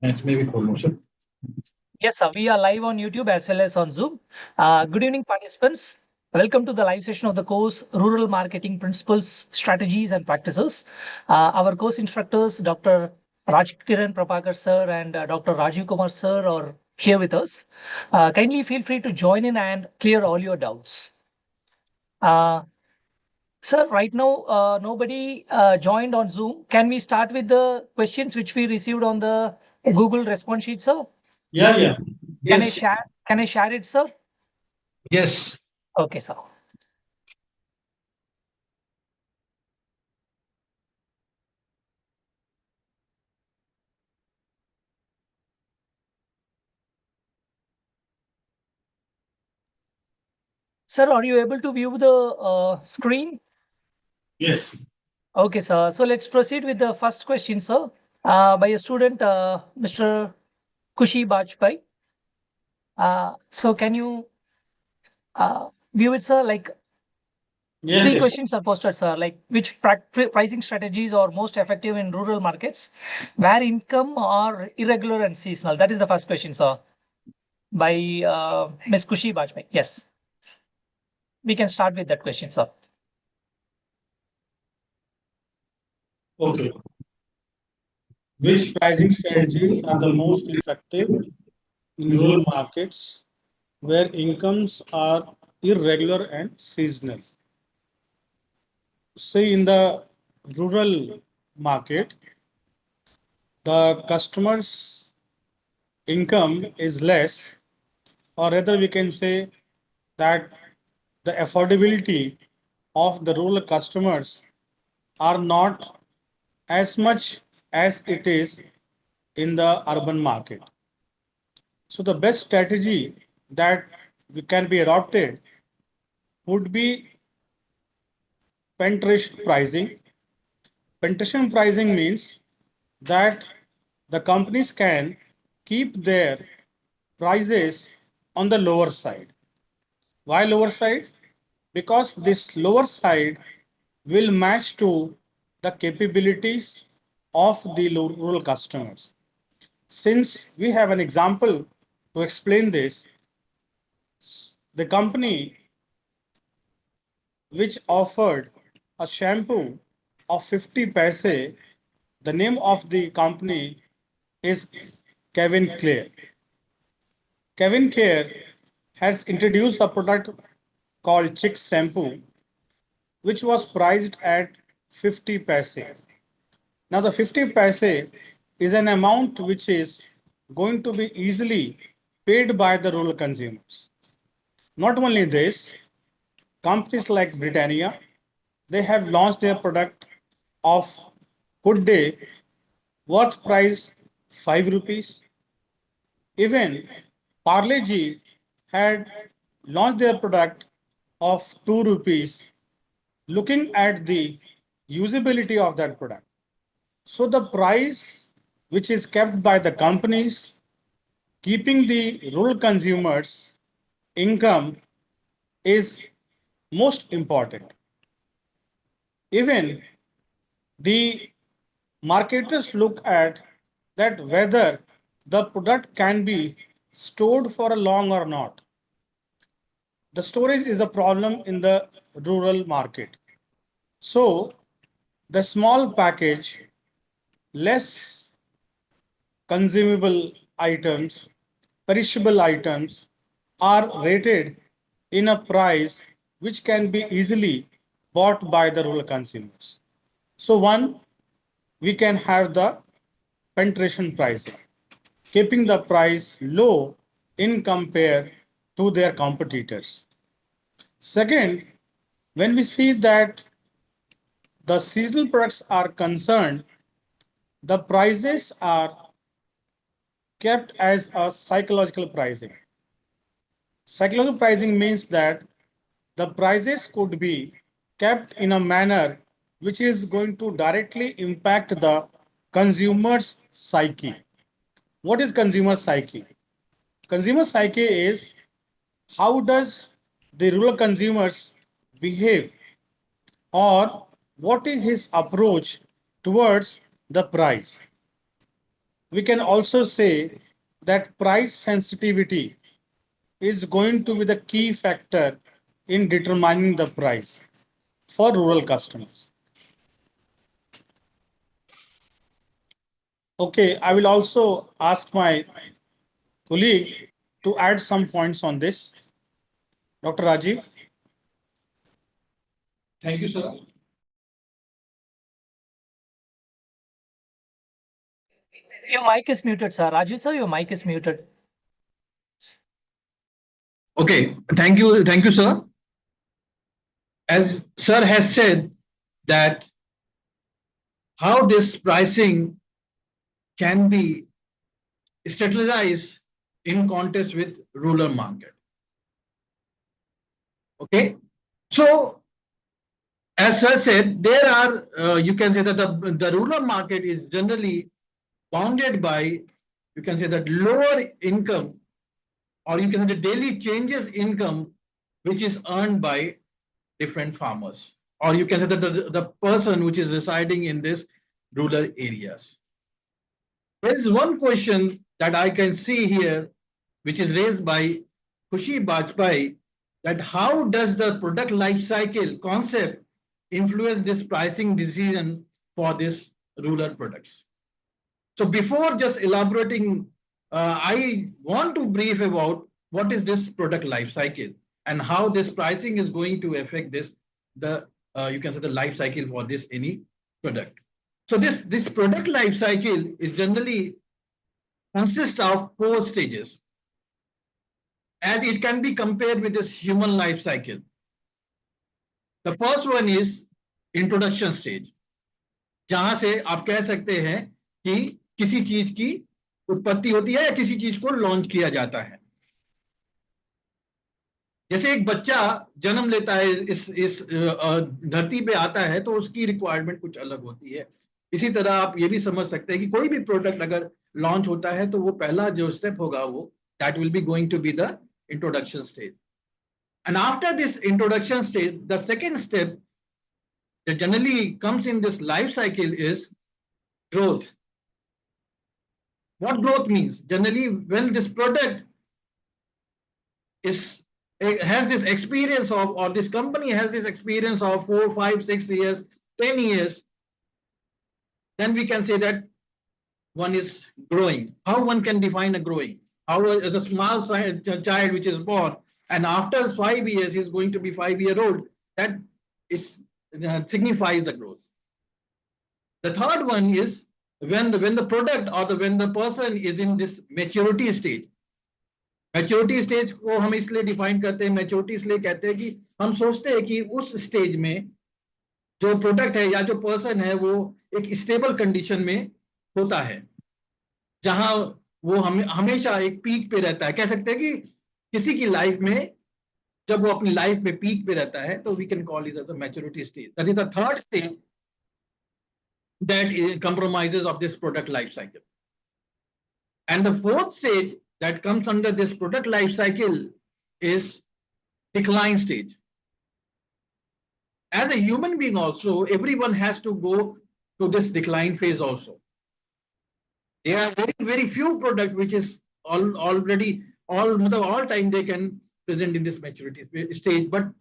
Yes, maybe promotion. Yes, sir. We are live on YouTube as well as on Zoom. Good evening, participants. Welcome to the live session of the course Rural Marketing Principles, Strategies and Practices. Our course instructors, Dr. Rajkiran Prabhakar sir and Dr. Rajeev Kumar sir are here with us. Kindly feel free to join in and clear all your doubts. Uh, Sir, right now, nobody joined on Zoom. Can we start with the questions which we received on the Google response sheet, sir? Yeah, yeah. Can I Yes. share? Can I share it, sir? Yes. Okay, sir. Sir, are you able to view the screen? Yes. Okay, sir. So let's proceed with the first question, sir, by a student, Mr. Kushi Bajpai. So can you view it, sir? Like Yes, three yes. questions are posted, sir. Like which pricing strategies are most effective in rural markets, where income are irregular and seasonal? That is the first question, sir, by Ms. Kushi Bajpai. Yes, we can start with that question, sir. Okay. Which pricing strategies are the most effective in rural markets where incomes are irregular and seasonal? Say in the rural market, the customer's income is less, or rather, we can say that the affordability of the rural customers are not as much as it is in the urban market. So the best strategy that can be adopted would be penetration pricing. Penetration pricing means that the companies can keep their prices on the lower side. Why lower side? Because this lower side will match to the capabilities of the rural customers. Since we have an example to explain this, the company which offered a shampoo of 50 paise, the name of the company is Kevin Clare. Kevin Clare has introduced a product called Chick Shampoo, which was priced at 50 paise. Now, the 50 paise is an amount which is going to be easily paid by the rural consumers. Not only this, companies like Britannia, they have launched their product of Good Day worth price 5 rupees. Even Parle-G had launched their product of 2 rupees looking at the usability of that product. So the price which is kept by the companies keeping the rural consumers income is most important. Even the marketers look at that whether the product can be stored for a long or not. The storage is a problem in the rural market. So the small package, less consumable items, perishable items are rated in a price which can be easily bought by the rural consumers. So one, we can have the penetration pricing, keeping the price low in compare to their competitors. Second, when we see that the seasonal products are concerned, the prices are kept as a psychological pricing. Psychological pricing means that the prices could be kept in a manner which is going to directly impact the consumer's psyche. What is consumer psyche? Consumer psyche is how does the rural consumers behave, or what is his approach towards the price. We can also say that price sensitivity is going to be the key factor in determining the price for rural customers. Okay, I will also ask my colleague to add some points on this. Dr. Rajiv. Thank you, sir. Your mic is muted, sir. Rajeev, sir, your mic is muted. Okay, thank you, sir. As sir has said that how this pricing can be strategized in contest with rural market. Okay, so as sir said, there are you can say that the rural market is generally bounded by, you can say that, lower income, or you can say the daily changes income which is earned by different farmers, or you can say that the person which is residing in this rural areas. There is one question that I can see here, which is raised by Khushi Bajpai, that how does the product life cycle concept influence this pricing decision for these rural products? So before just elaborating, I want to brief about what is this product life cycle and how this pricing is going to affect this, the you can say the life cycle for this any product. So this product life cycle is generally consists of 4 stages, as it can be compared with this human life cycle. The first one is introduction stage, जहां से आप कह सकते हैं कि किसी चीज की उत्पत्ति होती है या किसी चीज को लॉन्च किया जाता है. जैसे एक बच्चा जन्म लेता है, इस धरती पे आता है, तो उसकी रिक्वायरमेंट कुछ अलग होती है. इसी तरह आप ये भी समझ सकते हैं कि कोई भी प्रोडक्ट अगर लॉन्च होता है तो वो पहला जो स्टेप होगा वो that will be going to be the introduction stage. And after this introduction stage, the second step that generally comes in this life cycle is growth. What growth means? Generally, when this product has this experience of, or this company has this experience of 4, 5, 6 years, 10 years, then we can say that one is growing. How one can define a growing? How the small child which is born and after 5 years is going to be 5-year-old, that is signifies the growth. The third one is when the product or when the person is in this maturity stage. Maturity stage को हम इसलिए define करते हैं, maturity इसलिए कहते हैं कि हम सोचते हैं कि उस स्टेज में जो प्रोडक्ट है या जो पर्सन है वो एक स्टेबल कंडीशन में होता है, जहां वो हमेशा एक पीक पे रहता है. कह सकते हैं कि किसी की लाइफ में जब वो अपनी लाइफ में पीक पे रहता है तो we can call it as a maturity stage. That is the third stage that compromises of this product life cycle. And the fourth stage that comes under this product life cycle is decline stage. As a human being also, everyone has to go to this decline phase also. There are very, very few products which is already all time they can present in this maturity stage. But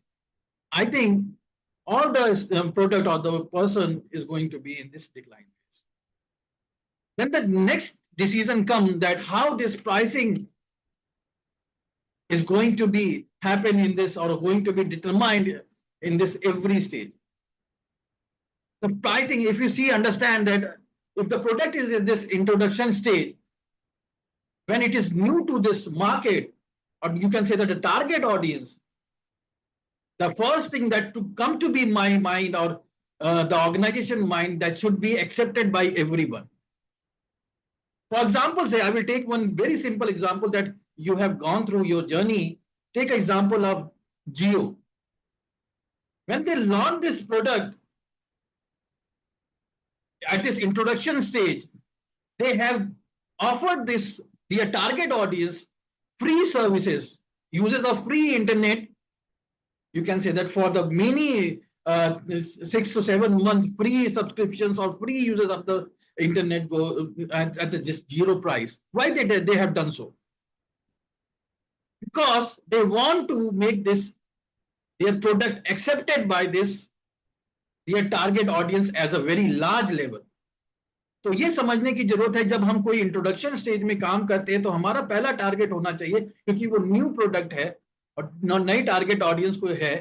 I think all the product or the person is going to be in this decline phase. Then the next decision comes that how this pricing is going to be happen in this or going to be determined in this every stage. The pricing, if you see, understand that if the product is in this introduction stage, when it is new to this market, or you can say that the target audience, the first thing that to come to be my mind or the organization mind that should be accepted by everyone. For example, say I will take one very simple example that you have gone through your journey. Take example of Geo. When they launched this product at this introduction stage, they have offered this their target audience free services, users of free internet. You can say that for the many 6 to 7 month free subscriptions or free users of the internet go at the just zero price. Why they have done so? Because they want to make this their product accepted by this their target audience as a very large level. तो ये समझने की जरूरत है जब हम कोई introduction stage में काम करते हैं तो हमारा पहला टारगेट होना चाहिए, क्योंकि वो न्यू प्रोडक्ट है और नई टारगेट ऑडियंस को है,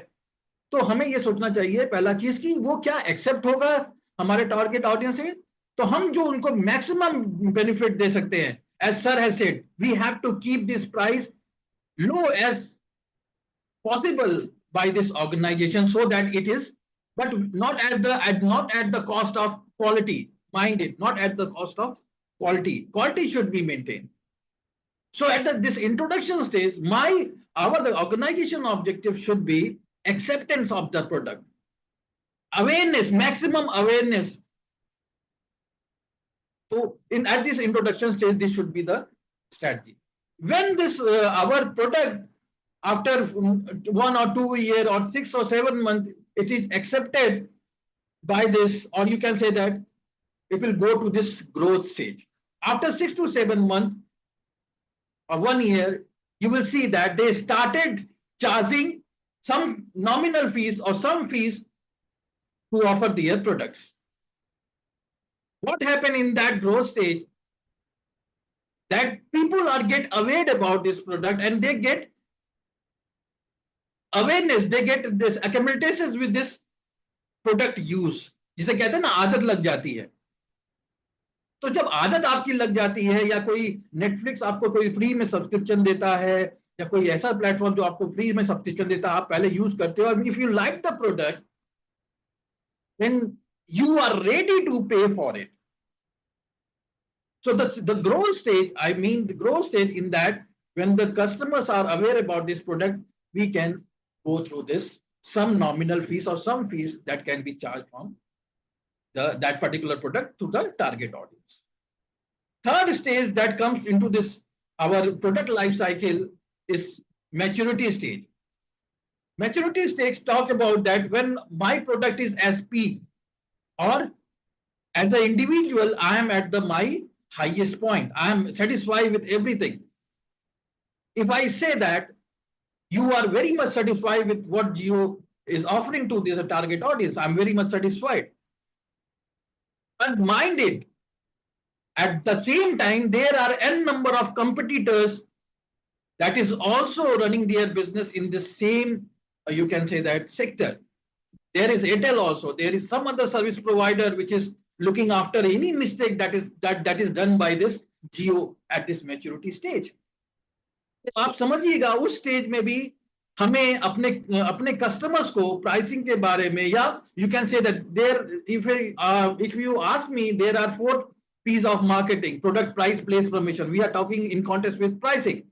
तो हमें ये सोचना चाहिए पहला चीज कि वो क्या एक्सेप्ट होगा हमारे टारगेट ऑडियंस से, तो हम जो उनको मैक्सिमम बेनिफिट दे सकते हैं. As sir has said, we have to keep this price low as possible by this organization so that it is, but not at the cost of quality. Mind it, not at the cost of quality. Quality should be maintained. So at this introduction stage, the organization objective should be acceptance of the product, awareness, maximum awareness. So at this introduction stage, this should be the strategy. When this our product, after 1 or 2 years or 6 or 7 months, it is accepted by this, or you can say that it will go to this growth stage. After 6 to 7 months or 1 year, you will see that they started charging some nominal fees or some fees to offer their products. What happened in that growth stage? That people get aware about this product and they get awareness, they get this accumulations with this product use. जिसे कहते हैं ना आदत लग जाती है. तो जब आदत आपकी लग जाती है, या कोई नेटफ्लिक्स आपको कोई फ्री में सब्सक्रिप्शन देता है, या कोई ऐसा प्लेटफॉर्म जो आपको फ्री में सब्सक्रिप्शन देता है, आप पहले यूज करते हो, if you like the product then you are ready to pay for it. So the growth stage, I mean the growth stage in that when the customers are aware about this product, we can go through this, some nominal fees or some fees that can be charged from that particular product to the target audience. Third stage that comes into this, our product life cycle, is maturity stage. Maturity stage talk about that when my product is as peak, or as an individual, I am at my highest point. I am satisfied with everything. If I say that you are very much satisfied with what you is offering to this target audience, I'm very much satisfied. And mind it, at the same time, there are n number of competitors that is also running their business in the same, you can say that, sector. There is Airtel also. There is some other service provider which is looking after any mistake that is done by this Jio at this maturity stage. तो आप समझिएगा उस stage में भी हमें अपने customers को pricing के बारे में, या you can say that there if you ask me, there are 4 P's of marketing: product, price, place, promotion. We are talking in context with pricing.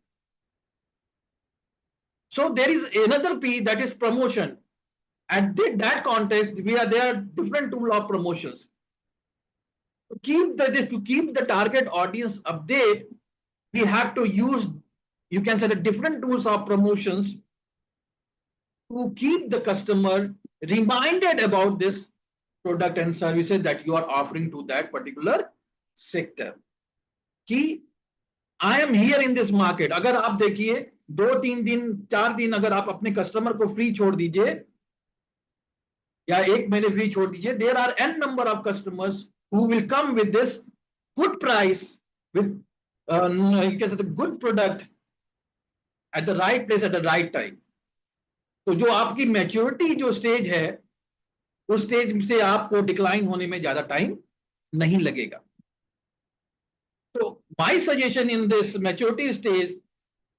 So there is another P, that is promotion. At that context, there are different tool of promotions. To keep the target audience update, we have to use, you can say, the different tools of promotions to keep the customer reminded about this product and services that you are offering to that particular sector. कि I am here in this market. अगर आप देखिए 2-3 दिन 4 दिन अगर आप अपने customer को फ्री छोड़ दीजिए, या 1 महीने फ्री छोड़ दीजिए, there are n number of customers who will come with this good price, with you can say the good product at the right place at the right time. तो जो आपकी मैच्योरिटी जो स्टेज है, उस stage से आपको decline होने में ज्यादा टाइम नहीं लगेगा. So my suggestion in this maturity stage,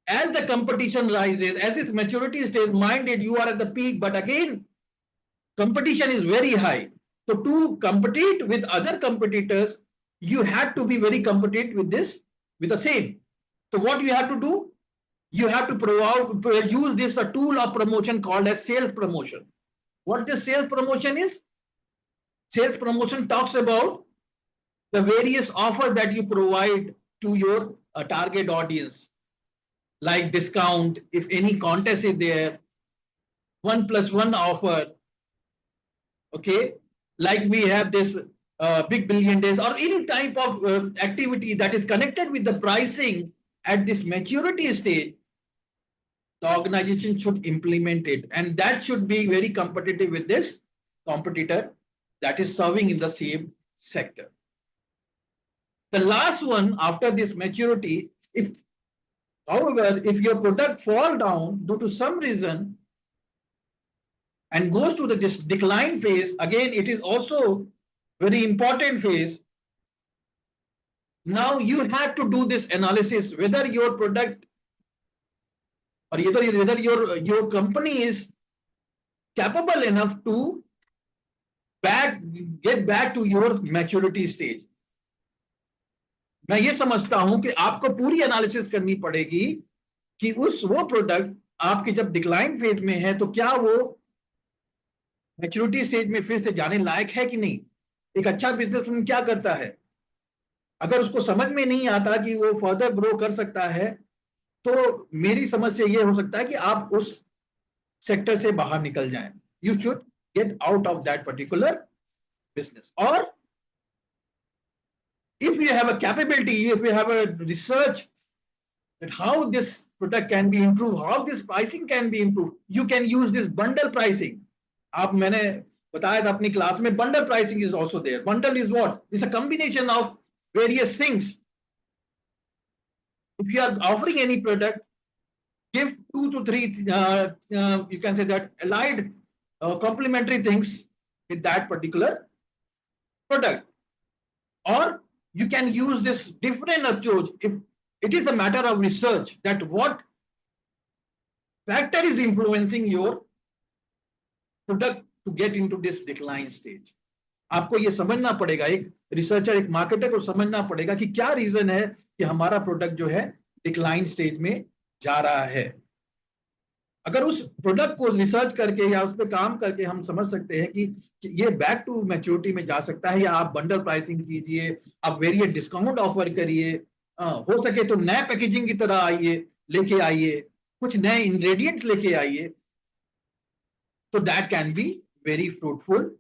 as the competition rises, at this maturity stage, mind it, you are at the peak, but again, competition is very high. So to compete with other competitors, you have to be very competitive with the same. So what you have to do? You have to use this a tool of promotion called as sales promotion. What this sales promotion is? Sales promotion talks about the various offers that you provide to your target audience, like discount, if any contest is there, 1+1 offer. Okay, like we have this big billion days or any type of activity that is connected with the pricing at this maturity stage, the organization should implement it, and that should be very competitive with this competitor that is serving in the same sector. The last one after this maturity, if however, if your product fall down due to some reason and goes to the decline phase, again, it is also very important phase. Now you have to do this analysis whether your product or whether your company is capable enough to back get back to your maturity stage. मैं ये समझता हूं कि आपको पूरी analysis करनी पड़ेगी कि वो प्रोडक्ट आपके जब डिक्लाइन फेज में है तो क्या वो मैच्योरिटी स्टेज में फिर से जाने लायक है कि नहीं. एक अच्छा बिजनेसमैन क्या करता है, अगर उसको समझ में नहीं आता कि वो फर्दर ग्रो कर सकता है, तो मेरी समझ से ये हो सकता है कि आप उस सेक्टर से बाहर निकल जाएं. You should get out of that particular business. Or if you have a capability, if you have a research that how this product can be improved, how this pricing can be improved, you can use this bundle pricing. आप मैंने बताया था अपनी class में, bundle pricing is also there. Bundle is what? It's a combination of various things. If you are offering any product, give 2 to 3 you can say that allied complementary things with that particular product. Or you can use this different approach if it is a matter of research that what factor is influencing your product to get into this decline stage. आपको ये समझना पड़ेगा, एक researcher एक marketer को समझना पड़ेगा कि क्या रीजन है कि हमारा प्रोडक्ट जो है डिक्लाइन स्टेज में जा रहा है. अगर उस प्रोडक्ट को रिसर्च करके या उस पर काम करके हम समझ सकते हैं कि ये बैक टू मैच्योरिटी में जा सकता है, या आप बंडल प्राइसिंग कीजिए, आप वेरिएंट डिस्काउंट ऑफर करिए, हो सके तो नए पैकेजिंग की तरह आइए, लेके आइए, कुछ नए इंग्रेडिएंट्स लेके आइए, तो that can be very fruitful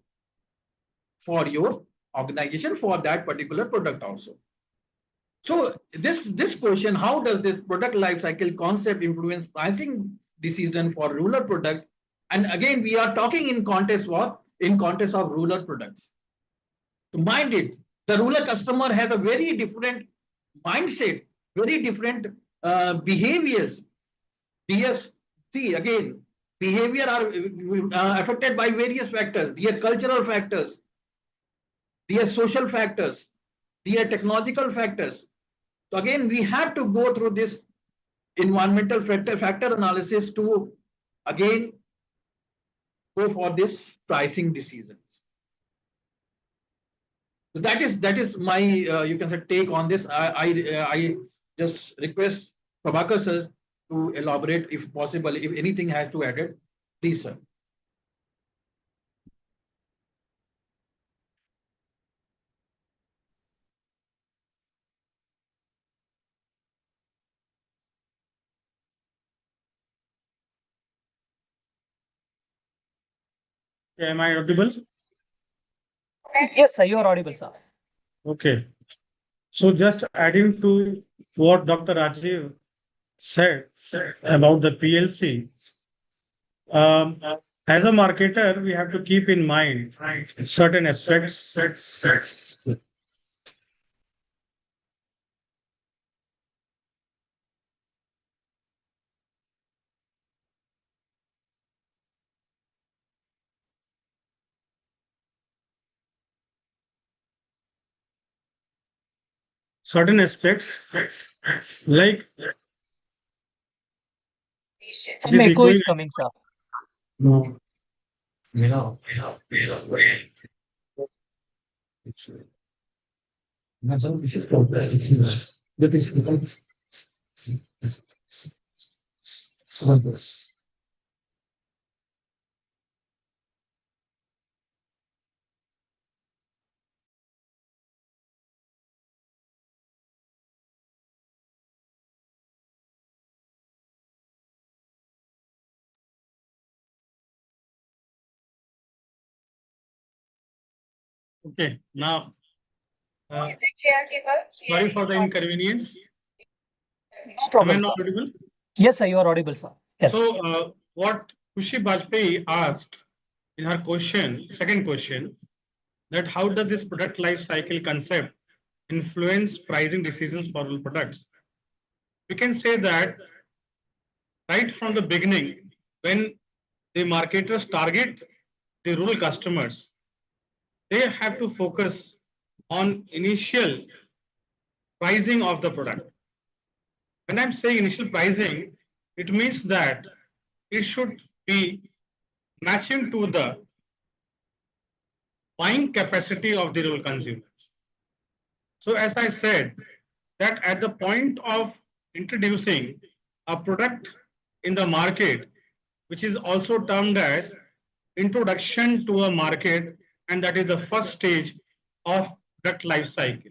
for your organization for that particular product also. So this question, how does this product life cycle concept influence pricing decision for rural product? And again, we are talking in context what? In context of rural products. So mind it, the rural customer has a very different mindset, very different behaviors. Yes, see again, behavior are affected by various factors. Their cultural factors, their social factors, their technological factors. So again, we have to go through this environmental factor analysis to again go for this pricing decisions. So that is my you can say take on this. I just request Prabhakar sir to elaborate if possible. If anything has to add it, please sir. Am I audible? Yes, sir, you are audible, sir. Okay. So just adding to what Dr. Rajeev said about the PLC, um, as a marketer, we have to keep in mind certain aspects. Certain aspects like Some this echo echoing. is coming, sir. No. Okay, now, sorry for the inconvenience. No Am I problem, not sir. audible? Yes, sir, you are audible, sir. Yes. So, what Kushi Bajpayee asked in her question, second question, that how does this product life cycle concept influence pricing decisions for rural products? We can say that right from the beginning, when the marketers target the rural customers, they have to focus on initial pricing of the product. When I'm saying initial pricing, it means that it should be matching to the buying capacity of the rural consumers. So as I said, that at the point of introducing a product in the market, which is also termed as introduction to a market, and that is the first stage of product life cycle.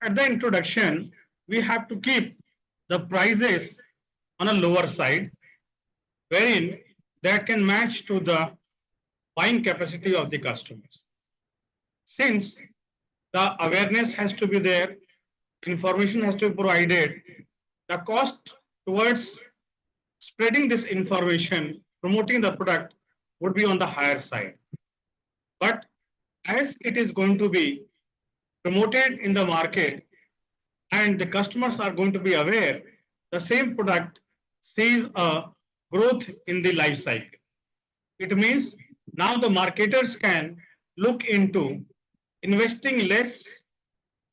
At the introduction, we have to keep the prices on a lower side, wherein that can match to the buying capacity of the customers. Since the awareness has to be there, information has to be provided, the cost towards spreading this information, promoting the product would be on the higher side. But as it is going to be promoted in the market and the customers are going to be aware, the same product sees a growth in the life cycle. It means now the marketers can look into investing less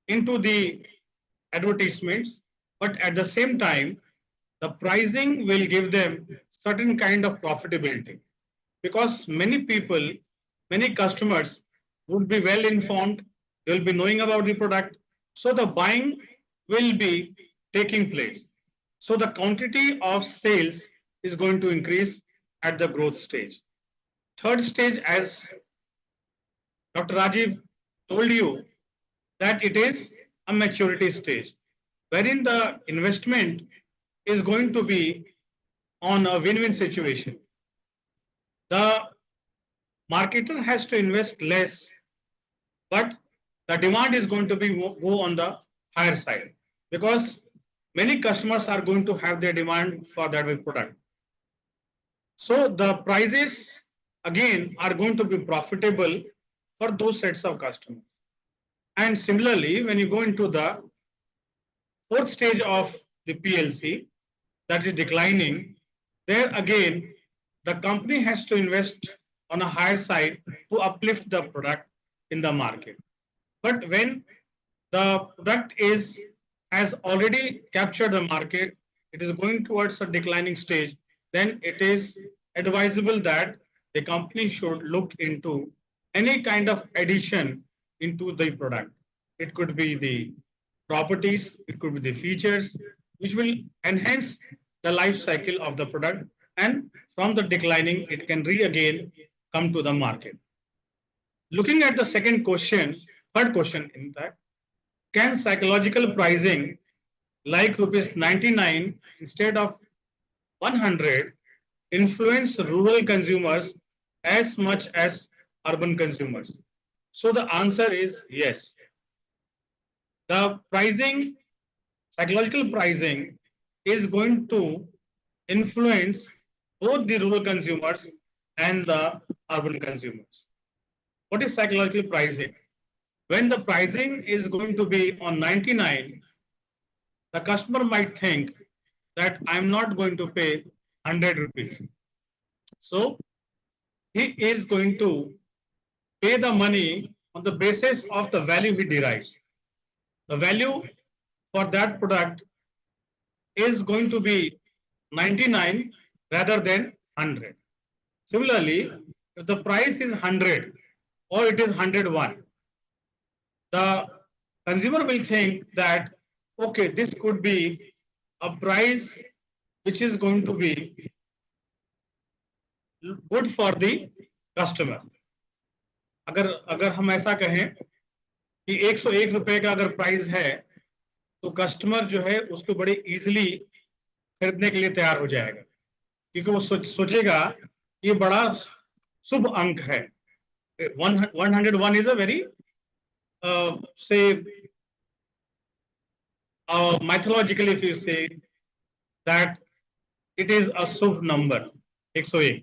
into the advertisements, but at the same time, the pricing will give them certain kind of profitability, because many people, many customers would be well informed, they will be knowing about the product, so the buying will be taking place. So the quantity of sales is going to increase at the growth stage. Third stage, as Dr. Rajeev told you, that it is a maturity stage, wherein the investment is going to be on a win-win situation. The marketer has to invest less, but the demand is going to be go on the higher side, because many customers are going to have their demand for that product. So the prices again are going to be profitable for those sets of customers. And similarly, when you go into the fourth stage of the PLC, that is declining, there again, the company has to invest on a higher side to uplift the product in the market. But when the product has already captured the market, it is going towards a declining stage, then it is advisable that the company should look into any kind of addition into the product. It could be the properties, it could be the features, which will enhance the life cycle of the product, and from the declining, it can again come to the market. Looking at the second question, third question in fact, can psychological pricing like rupees 99 instead of 100 influence rural consumers as much as urban consumers? So the answer is yes. The pricing, psychological pricing, is going to influence both the rural consumers and the urban consumers. What is psychological pricing? When the pricing is going to be on 99, the customer might think that I'm not going to pay 100 rupees. So he is going to pay the money on the basis of the value he derives. The value for that product is going to be 99 rather than 100. Similarly, if the price is 100 or it is 101, the consumer will think that, okay, this could be a price which is going to be good for the customer. अगर हम ऐसा कहें कि 101 रुपए का अगर price है, तो कस्टमर जो है उसको बड़े इजीली खरीदने के लिए तैयार हो जाएगा, क्योंकि वो सोचेगा ये बड़ा शुभ अंक है, 101 is a very, say, mythologically, if you say that it is a sub number, 101.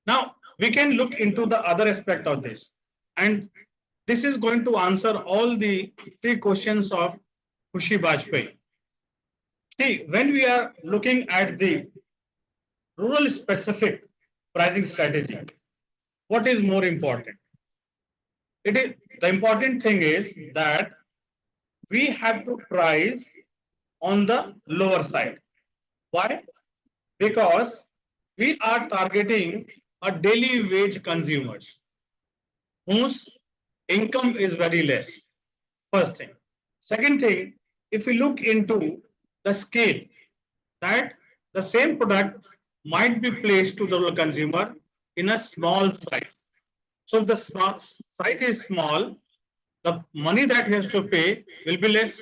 Now, we can look into the other aspect of this. And this is going to answer all the three questions of Khushi Bajpayee. See, when we are looking at the rural specific pricing strategy, what is more important? It is the important thing is that we have to price on the lower side. Why? Because we are targeting a daily wage consumers whose income is very less. First thing. Second thing, if we look into the scale, that the same product might be placed to the rural consumer in a small size. So if the size is small, the money that he has to pay will be less.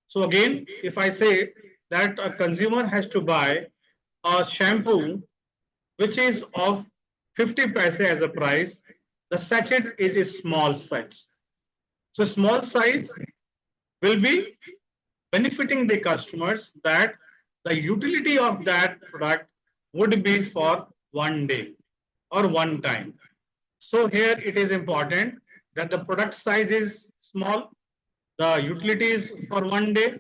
So again, if I say that a consumer has to buy a shampoo which is of 50 paise as a price, the sachet is a small size. So small size will be benefiting the customers that the utility of that product would be for one day or one time. So here it is important that the product size is small, the utility is for one day.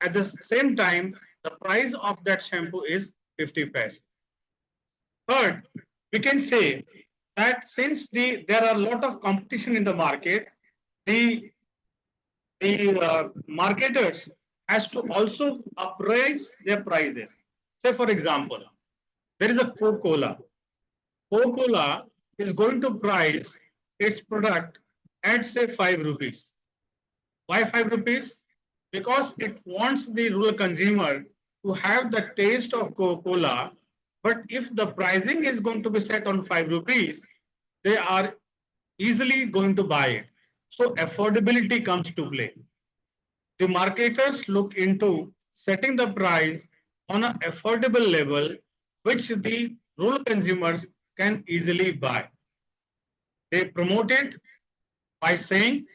At the same time, the price of that shampoo is 50 paise. Third, we can say that since there are a lot of competition in the market, the marketers has to also appraise their prices. Say for example, there is a Coca-Cola. Coca-Cola is going to price its product at say 5 rupees. Why 5 rupees? Because it wants the rural consumer to have the taste of Coca-Cola. But if the pricing is going to be set on 5 rupees, they are easily going to buy it. So affordability comes to play. The marketers look into setting the price on an affordable level, which the rural consumers can easily buy. They promote it by saying,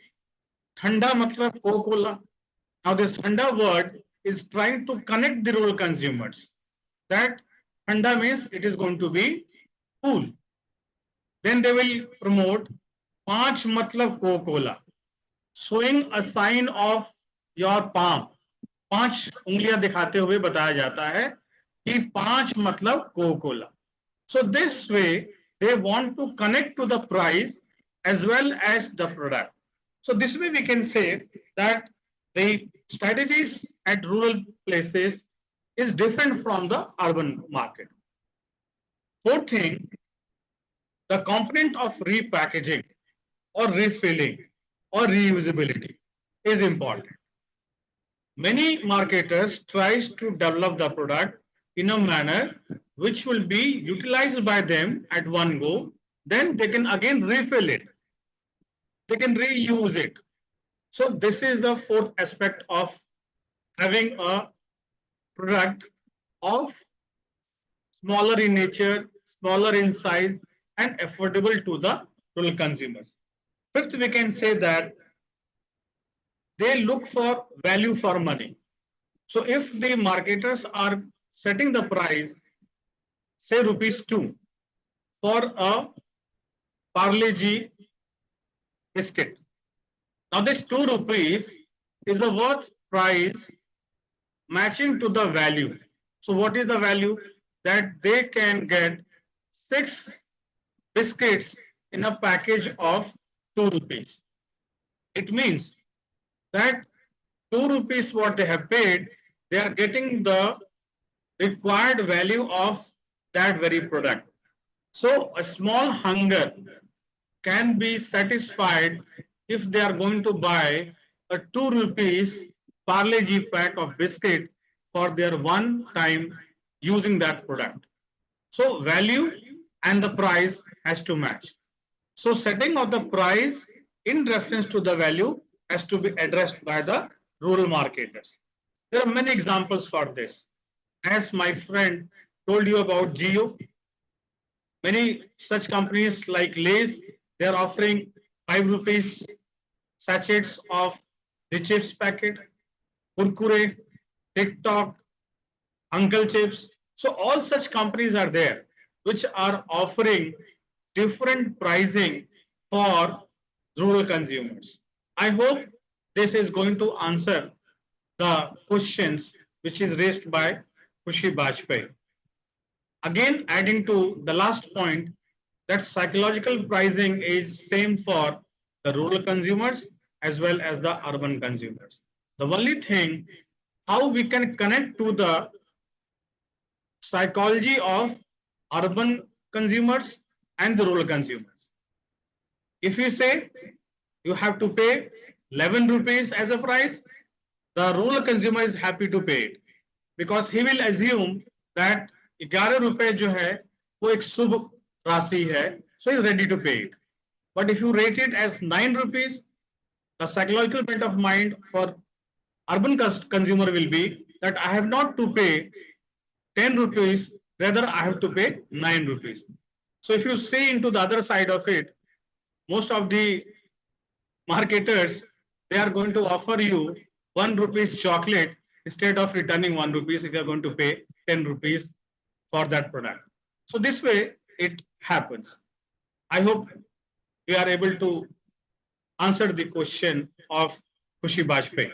Thanda matlab Coca-Cola. Now this Thanda word is trying to connect the rural consumers. That Thanda means it is going to be cool. Then they will promote Panch matlab Coca-Cola, showing a sign of your palm. 5 उंगलियां दिखाते हुए बताया जाता है कि 5 मतलब Coca-Cola. So this way they want to connect to the price as well as the product. So this way we can say that the strategies at rural places is different from the urban market. Fourth thing, the component of repackaging or refilling or reusability is important. Many marketers tries to develop the product in a manner which will be utilized by them at one go, then they can again refill it. They can reuse it. So this is the fourth aspect of having a product of smaller in nature, smaller in size, and affordable to the rural consumers. Fifth, we can say that they look for value for money. So if the marketers are setting the price, say rupees 2 for a Parle G biscuit. Now this 2 rupees is the worth price matching to the value. So what is the value? That they can get 6 biscuits in a package of 2 rupees. It means that 2 rupees what they have paid, they are getting the required value of that very product. So a small hunger can be satisfied if they are going to buy a 2 rupees Parle G pack of biscuit for their one time using that product. So value and the price has to match. So setting of the price in reference to the value has to be addressed by the rural marketers. There are many examples for this. As my friend told you about Geo, many such companies like Lay's They are offering 5 rupees sachets of the chips packet, Kurkure, TikTok, Uncle Chips. So all such companies are there which are offering different pricing for rural consumers. I hope this is going to answer the questions which is raised by Kushi Bajpayee. Again, adding to the last point, that psychological pricing is same for the rural consumers as well as the urban consumers. The only thing, how we can connect to the psychology of urban consumers and the rural consumers. If you say you have to pay 11 rupees as a price, the rural consumer is happy to pay it because he will assume that 11 रुपए जो है वो एक शुभ राशि है, so he is ready to pay it. But if you rate it as 9 rupees, the psychological point of mind for urban consumer will be that I have not to pay 10 rupees, rather I have to pay 9 rupees. So if you see into the other side of it, most of the marketers, they are going to offer you 1 rupees chocolate instead of returning 1 rupees if you are going to pay 10 rupees for that product. So this way it happens. I hope we are able to answer the question of Kushi Bajpayee.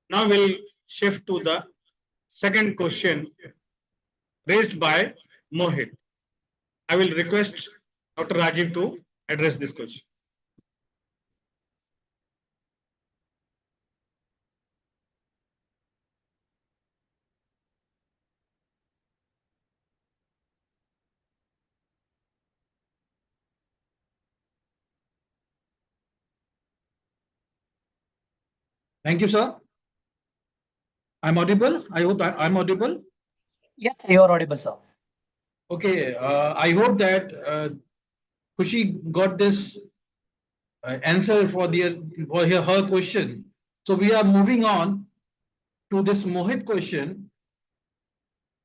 Now we'll shift to the second question raised by Mohit. I will request Dr. Rajeev to address this question. Thank you, sir. I'm audible. I hope I'm audible. Yes, you are audible, sir. Okay. I hope that Kushi got this answer for her question. So we are moving on to this Mohit question,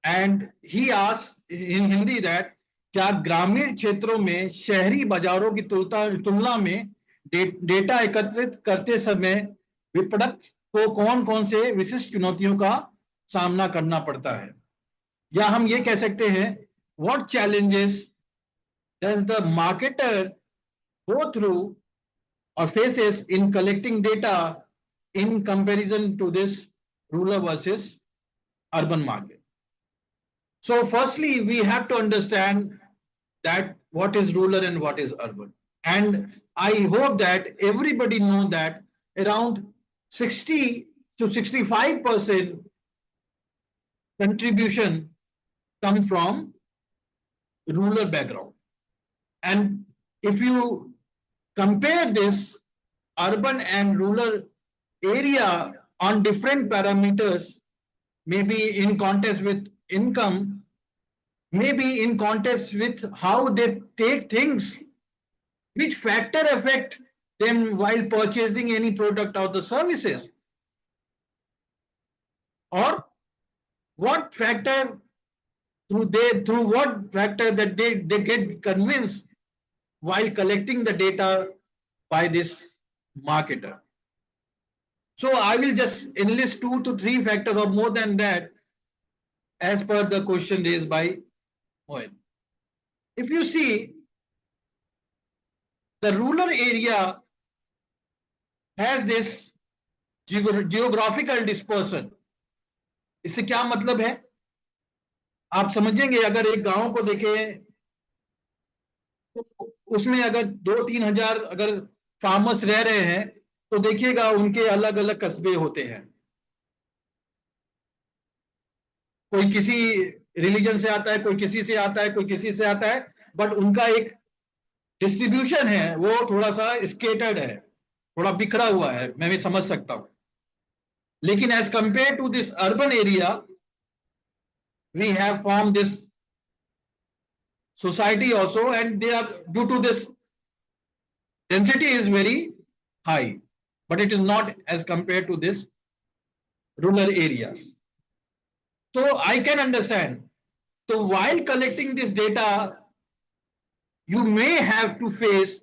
and he asked in Hindi that क्या ग्रामीण क्षेत्रों में शहरी बाजारों की तुलना में data एकत्रित करते समय विपणक को कौन कौन से विशिष्ट चुनौतियों का सामना करना पड़ता है, या हम ये कह सकते हैं what challenges does the marketer go through or faces in collecting data in comparison to this rural versus urban market. So firstly, we have to understand that what is rural and what is urban. And I hope that everybody know that around 60 to 65% contribution come from rural background. And if you compare this urban and rural area on different parameters, maybe in context with income, maybe in context with how they take things, which factor affect them while purchasing any product or the services, or what factor through what factor that they get convinced while collecting the data by this marketer. So I will just enlist 2 to 3 factors or more than that as per the question raised by Mohit. If you see, the rural area has this geographical dispersion. इससे क्या मतलब है? आप समझेंगे अगर एक गांव को देखें तो उसमें अगर 2-3 हजार अगर फार्मर्स रह रहे हैं तो देखिएगा उनके अलग अलग कस्बे होते हैं, कोई किसी रिलीजन से आता है, कोई किसी से आता है, कोई किसी से आता है, बट उनका एक डिस्ट्रीब्यूशन है वो थोड़ा सा स्केटर्ड है, थोड़ा बिखरा हुआ है, मैं भी समझ सकता हूं. लेकिन as compare to this urban area we have formed this society also, and they are, due to this density is very high, but it is not as compared to this rural areas. So I can understand. So while collecting this data, you may have to face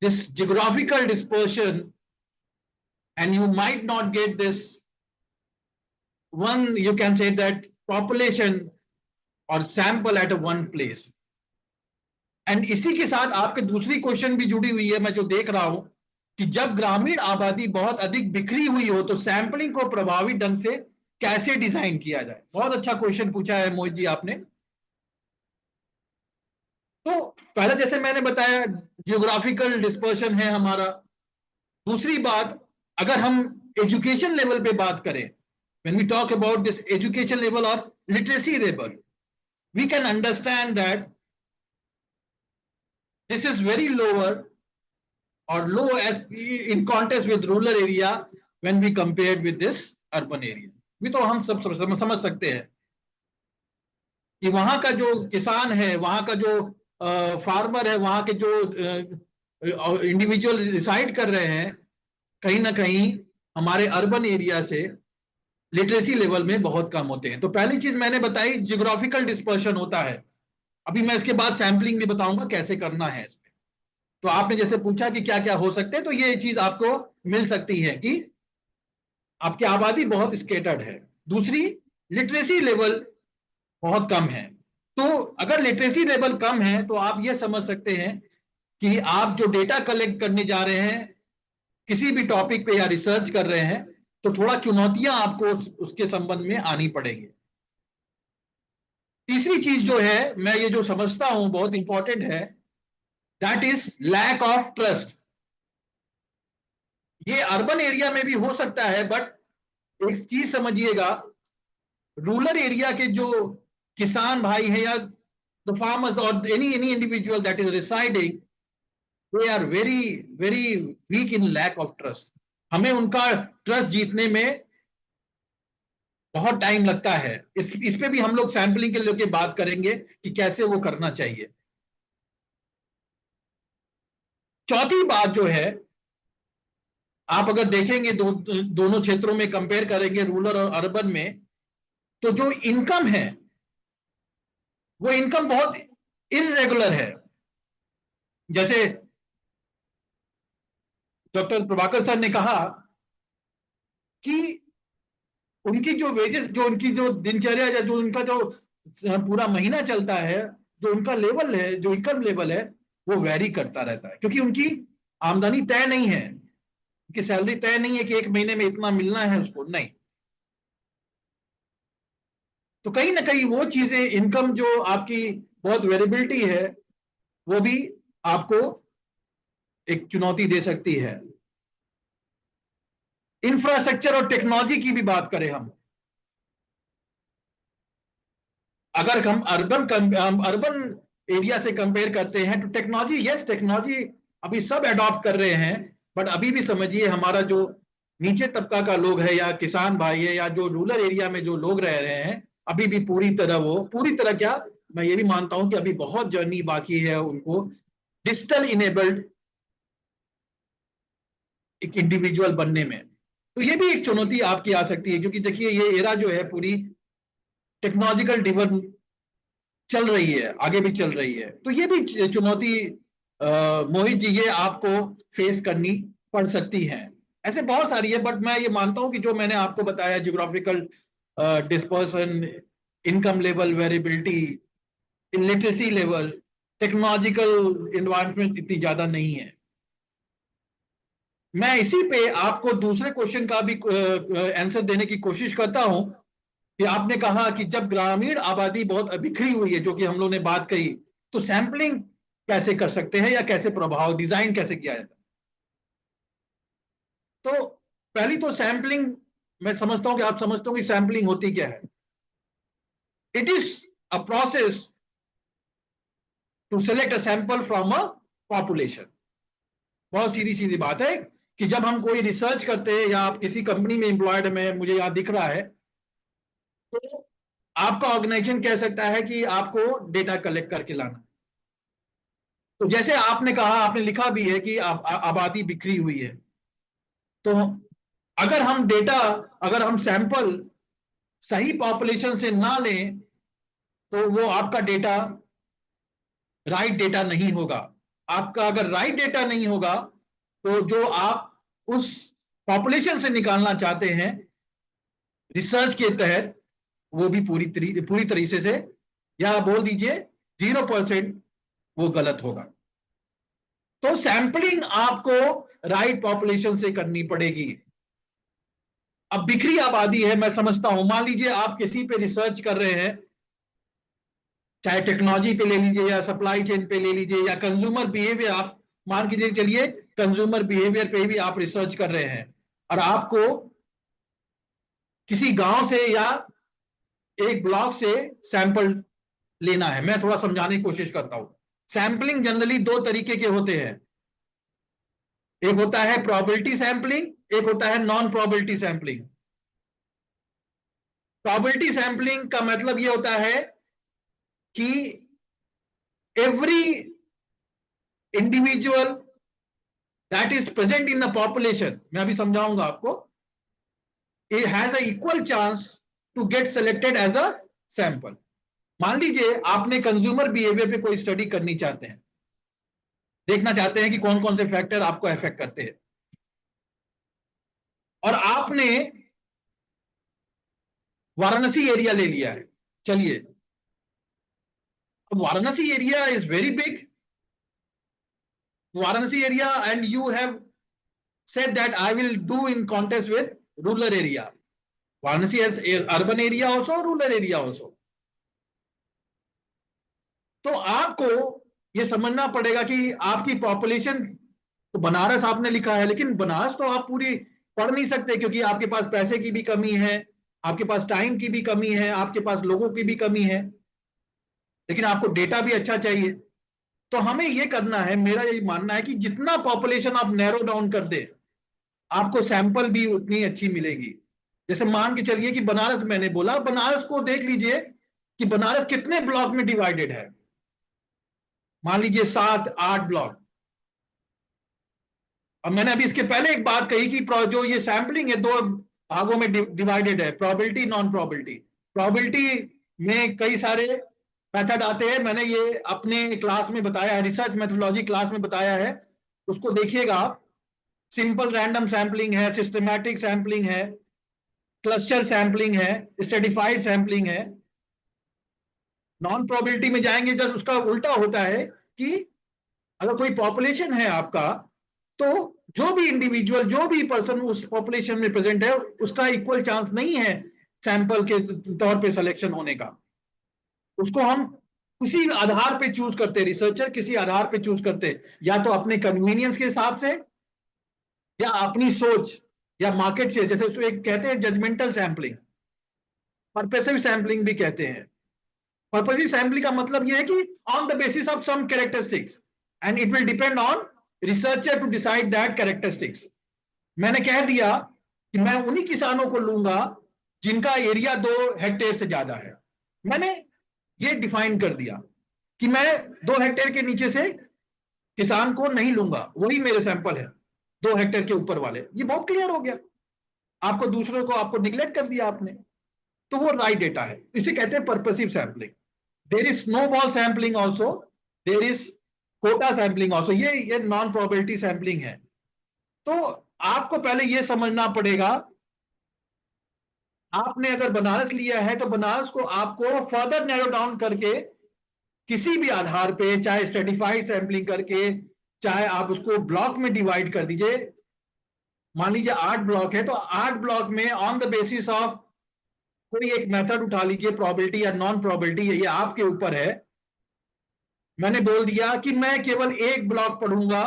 this geographical dispersion, and you might not get this one, you can say that population or sample at a one place. And इसी के साथ आपके दूसरी question भी जुड़ी हुई है, मैं जो देख रहा हूं कि जब ग्रामीण आबादी बहुत अधिक बिखरी हुई हो तो सैंपलिंग को प्रभावी ढंग से कैसे डिजाइन किया जाए। बहुत अच्छा क्वेश्चन पूछा है मोहित जी आपने। तो पहले जैसे मैंने बताया जियोग्राफिकल डिस्पर्शन है हमारा। दूसरी बात, अगर हम एजुकेशन लेवल पे बात करें, when we talk about this education level or literacy level, we can understand that this is very lower or low as in contrast with rural area when we compared with this urban area। भी तो हम सब समझ सकते हैं कि वहां का जो किसान है, वहां का जो फार्मर है, वहां के जो इंडिविजुअल रिसाइड कर रहे हैं, कहीं ना कहीं हमारे अर्बन एरिया से लिटरेसी लेवल में बहुत कम होते हैं। तो पहली चीज मैंने बताई जियोग्राफिकल डिस्पर्शन होता है। अभी मैं इसके बाद सैंपलिंग भी बताऊंगा कैसे करना है इसमें। तो आपने जैसे पूछा कि क्या क्या हो सकते हैं, तो ये चीज आपको मिल सकती है कि आपकी आबादी बहुत स्केटर्ड है। दूसरी, लिटरेसी लेवल बहुत कम है। तो अगर लिटरेसी लेवल कम है तो आप ये समझ सकते हैं कि आप जो डेटा कलेक्ट करने जा रहे हैं किसी भी टॉपिक पे या रिसर्च कर रहे हैं, तो थोड़ा चुनौतियां आपको उसके संबंध में आनी पड़ेगी। तीसरी चीज जो है, मैं ये जो समझता हूं बहुत इंपॉर्टेंट है, that is lack of trust. ये अर्बन एरिया में भी हो सकता है, बट एक चीज समझिएगा, रूरल एरिया के जो किसान भाई हैं या द फार्मर्स और any individual that is residing, they are very very weak in lack of trust. हमें उनका ट्रस्ट जीतने में बहुत टाइम लगता है। इस पे भी हम लोग सैंपलिंग के लेके बात करेंगे कि कैसे वो करना चाहिए। चौथी बात जो है, आप अगर देखेंगे दोनों क्षेत्रों में कंपेयर करेंगे रूरल और अर्बन में, तो जो इनकम है वो इनकम बहुत इनरेगुलर है। जैसे डॉक्टर प्रभाकर सर ने कहा कि उनकी जो वेजेस, जो उनकी जो दिनचर्या या जो उनका जो पूरा महीना चलता है, जो उनका लेवल है, जो इनकम लेवल है, वो वेरी करता रहता है, क्योंकि उनकी आमदनी तय नहीं है, उनकी सैलरी तय नहीं है कि एक महीने में इतना मिलना है उसको, नहीं। तो कहीं ना कहीं वो चीजें, इनकम जो आपकी बहुत वेरिएबिलिटी है, वो भी आपको एक चुनौती दे सकती है। इंफ्रास्ट्रक्चर और टेक्नोलॉजी की भी बात करें हम, अगर हम अर्बन एरिया से कंपेयर करते हैं तो टेक्नोलॉजी, यस टेक्नोलॉजी अभी सब अडॉप्ट कर रहे हैं, बट अभी भी समझिए हमारा जो नीचे तबका का लोग है या किसान भाई है या जो रूरल एरिया में जो लोग रह रहे हैं, अभी भी पूरी तरह क्या, मैं ये भी मानता हूं कि अभी बहुत जर्नी बाकी है उनको डिजिटल इनेबल्ड एक इंडिविजुअल बनने में। तो ये भी एक चुनौती आपकी आ सकती है, क्योंकि देखिए ये एरा जो है पूरी टेक्नोलॉजिकल डेवलपमेंट चल रही है, आगे भी चल रही है। तो ये भी चुनौती मोहित जी ये आपको फेस करनी पड़ सकती है। ऐसे बहुत सारी है, बट मैं ये मानता हूं कि जो मैंने आपको बताया, geographical dispersion, income level variability, literacy level, technological environment इतनी ज्यादा नहीं है। मैं इसी पे आपको दूसरे क्वेश्चन का भी आंसर देने की कोशिश करता हूं कि आपने कहा कि जब ग्रामीण आबादी बहुत बिखरी हुई है, जो कि हम लोगों ने बात कही, तो सैंपलिंग कैसे कर सकते हैं या कैसे प्रभाव डिजाइन कैसे किया जाता है। तो पहली तो सैंपलिंग, मैं समझता हूं कि आप समझते हो कि सैंपलिंग होती क्या है। It is a process to select a sample from a population. बहुत सीधी सीधी बात है कि जब हम कोई रिसर्च करते हैं या आप किसी कंपनी में एम्प्लॉयड में, मुझे यहां दिख रहा है, तो आपका ऑर्गेनाइजेशन कह सकता है कि आपको डेटा कलेक्ट करके लाना। तो जैसे आपने कहा, आपने लिखा भी है कि आबादी बिखरी हुई है, तो अगर हम सैंपल सही पॉपुलेशन से ना लें तो वो आपका डेटा राइट डेटा नहीं होगा। आपका अगर राइट डेटा नहीं होगा तो जो आप उस पॉपुलेशन से निकालना चाहते हैं रिसर्च के तहत, वो भी पूरी तरीके से, या बोल दीजिए 0% वो गलत होगा। तो सैंपलिंग आपको राइट पॉपुलेशन से करनी पड़ेगी। अब बिखरी आबादी है, मैं समझता हूं, मान लीजिए आप किसी पे रिसर्च कर रहे हैं, चाहे टेक्नोलॉजी पे ले लीजिए या सप्लाई चेन पे ले लीजिए या कंज्यूमर बिहेवियर, आप मान के चलिए कंज्यूमर बिहेवियर पे भी आप रिसर्च कर रहे हैं, और आपको किसी गांव से या एक ब्लॉक से सैंपल लेना है। मैं थोड़ा समझाने की कोशिश करता हूं। सैंपलिंग जनरली दो तरीके के होते हैं, एक होता है प्रोबेबिलिटी सैंपलिंग, एक होता है non probability sampling. Probability sampling का मतलब यह होता है कि every individual that is present in the population, मैं अभी समझाऊंगा आपको, it has a equal chance to get selected as a sample। मान लीजिए आपने कंज्यूमर बिहेवियर पे कोई स्टडी करनी चाहते हैं, देखना चाहते हैं कि कौन कौन से फैक्टर आपको अफेक्ट करते हैं, और आपने वाराणसी एरिया ले लिया है। चलिए, अब Varanasi area is very big, Varanasi area, and you have said that I will do in contest with rural area. Varanasi has urban area also, rural area also। तो आपको ये समझना पड़ेगा कि आपकी पॉपुलेशन, तो बनारस आपने लिखा है, लेकिन बनारस तो आप पूरी पढ़ नहीं सकते, क्योंकि आपके पास पैसे की भी कमी है, आपके पास टाइम की भी कमी है, आपके पास लोगों की भी कमी है, लेकिन आपको डेटा भी अच्छा चाहिए। तो हमें ये करना है, मेरा ये मानना है कि जितना पॉपुलेशन आप नैरो डाउन कर दे, आपको सैंपल भी उतनी अच्छी मिलेगी। जैसे मान के चलिए कि बनारस, मैंने बोला बनारस को देख लीजिए कि बनारस कितने ब्लॉक में डिवाइडेड है। मान लीजिए 7-8 ब्लॉक। अब मैंने अभी इसके पहले एक बात कही कि जो ये सैंपलिंग है दो भागों में डिवाइडेड है, प्रोबेबिलिटी नॉन प्रोबेबिलिटी। प्रोबेबिलिटी में कई सारे मेथड आते हैं, मैंने ये अपने क्लास में बताया है, रिसर्च मेथोडोलॉजी क्लास में बताया है, उसको देखिएगा आप। सिंपल रैंडम सैंपलिंग है, सिस्टमैटिक सैंपलिंग है, क्लस्टर सैंपलिंग है, स्ट्रेटिफाइड सैंपलिंग है। नॉन प्रोबेबिलिटी में जाएंगे जब उसका उल्टा होता है कि अगर कोई पॉपुलेशन है आपका, तो जो भी इंडिविजुअल, जो भी पर्सन उस पॉपुलेशन में प्रेजेंट है, उसका इक्वल चांस नहीं है सैंपल के तौर पे सिलेक्शन होने का। उसको हम किसी आधार पे चूज करते हैं, रिसर्चर किसी आधार पे चूज करते हैं, या तो अपने कन्वीनियंस के हिसाब से, या अपनी सोच, या मार्केट से, जैसे उसको एक कहते हैं जजमेंटल सैंपलिंग, परपेसिव सैंपलिंग भी कहते हैं। परपेसिव सैंपलिंग का मतलब यह है कि on the basis of some characteristics, and it will depend on researcher to decide that characteristics. मैंने कह दिया कि मैं उन्हीं किसानों को लूंगा जिनका एरिया 2 हेक्टेयर से ज्यादा है। मैंने ये डिफाइन कर दिया कि मैं 2 हेक्टेयर के नीचे से किसान को नहीं लूंगा, वही मेरे सैंपल है, 2 हेक्टेयर के ऊपर वाले। ये बहुत क्लियर हो गया, आपको दूसरों को आपको निगलेक्ट कर दिया आपने, तो वो राइट डेटा है। इसे कहते हैं purposive sampling. There is snowball sampling also, there is quota sampling also. ये नॉन प्रोबेबिलिटी सैंपलिंग है। तो आपको पहले ये समझना पड़ेगा, आपने अगर बनारस लिया है तो बनारस को आपको फर्दर नैरो डाउन करके किसी भी आधार पे, चाहे स्ट्रेटिफाइड सैंपलिंग करके, चाहे आप उसको ब्लॉक में डिवाइड कर दीजिए। मान लीजिए 8 ब्लॉक है, तो 8 ब्लॉक में ऑन द बेसिस ऑफ कोई एक मेथड उठा लीजिए, प्रोबेबिलिटी या नॉन प्रोबेबिलिटी, ये आपके ऊपर है। मैंने बोल दिया कि मैं केवल एक ब्लॉक पढ़ूंगा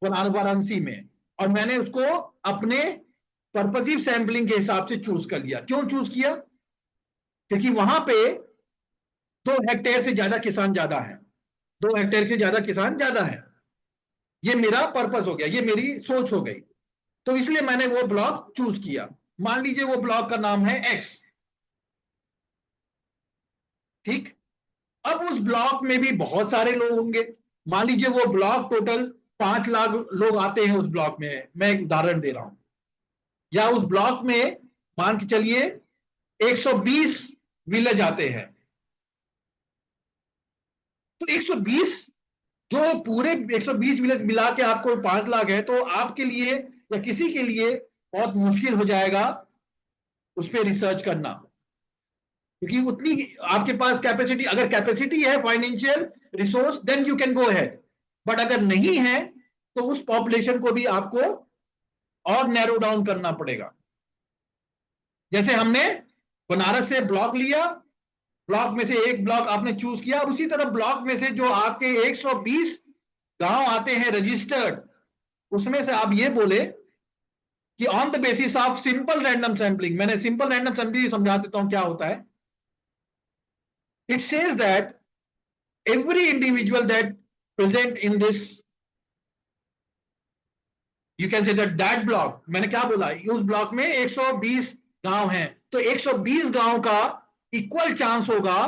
वाराणसी में, और मैंने उसको अपने पर्पसिव सैंपलिंग के हिसाब से चूज कर लिया। क्यों चूज किया? क्योंकि वहां पे 2 हेक्टेयर से ज्यादा किसान ज्यादा है, 2 हेक्टेयर से ज्यादा किसान ज्यादा है। ये मेरा पर्पस हो गया, ये मेरी सोच हो गई, तो इसलिए मैंने वो ब्लॉक चूज किया। मान लीजिए वो ब्लॉक का नाम है एक्स, ठीक। अब उस ब्लॉक में भी बहुत सारे लोग होंगे। मान लीजिए वो ब्लॉक टोटल 5 लाख लोग आते हैं उस ब्लॉक में, मैं एक उदाहरण दे रहा हूं। या उस ब्लॉक में मान के चलिए 120 विलेज आते हैं, तो 120 जो पूरे 120 विलेज मिला के आपको 5 लाख है, तो आपके लिए या किसी के लिए बहुत मुश्किल हो जाएगा उस पर रिसर्च करना, क्योंकि उतनी आपके पास कैपेसिटी, अगर कैपेसिटी है financial resource, then you can go ahead, but अगर नहीं है तो उस पॉपुलेशन को भी आपको और नैरो डाउन करना पड़ेगा। जैसे हमने बनारस से ब्लॉक लिया, ब्लॉक में से एक ब्लॉक आपने चूज किया, और उसी तरह ब्लॉक में से जो आपके 120 गांव आते हैं रजिस्टर्ड, उसमें से आप ये बोले कि on the basis of simple random sampling, मैंने सिंपल रैंडम सैंपलिंग समझा देता हूं क्या होता है। It says that every individual that present in this, you can say that block, मैंने क्या बोला, उस ब्लॉक में 120 गांव हैं, तो 120 गांव का इक्वल चांस होगा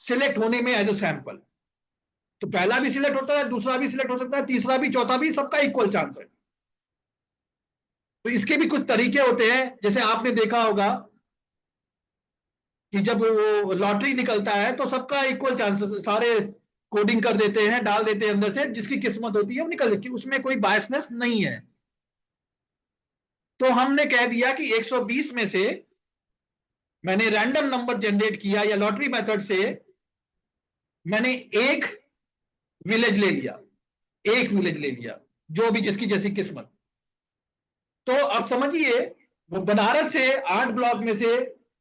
सिलेक्ट होने में एज अ सैंपल। तो पहला भी सिलेक्ट होता है, दूसरा भी सिलेक्ट हो सकता है, तीसरा भी, चौथा भी, सबका इक्वल चांस है। तो इसके भी कुछ तरीके होते हैं, जैसे आपने देखा होगा कि जब वो लॉटरी निकलता है तो सबका इक्वल चांसेस, सारे कोडिंग कर देते हैं, डाल देते हैं अंदर से, जिसकी किस्मत होती है वो निकल जाती है, उसमें कोई बायसनेस नहीं है। तो हमने कह दिया कि 120 में से मैंने रैंडम नंबर जनरेट किया या लॉटरी मेथड से मैंने एक विलेज ले लिया, एक विलेज ले लिया, जो भी जिसकी जैसी किस्मत। तो अब समझिए, वो बनारस से 8 ब्लॉक में से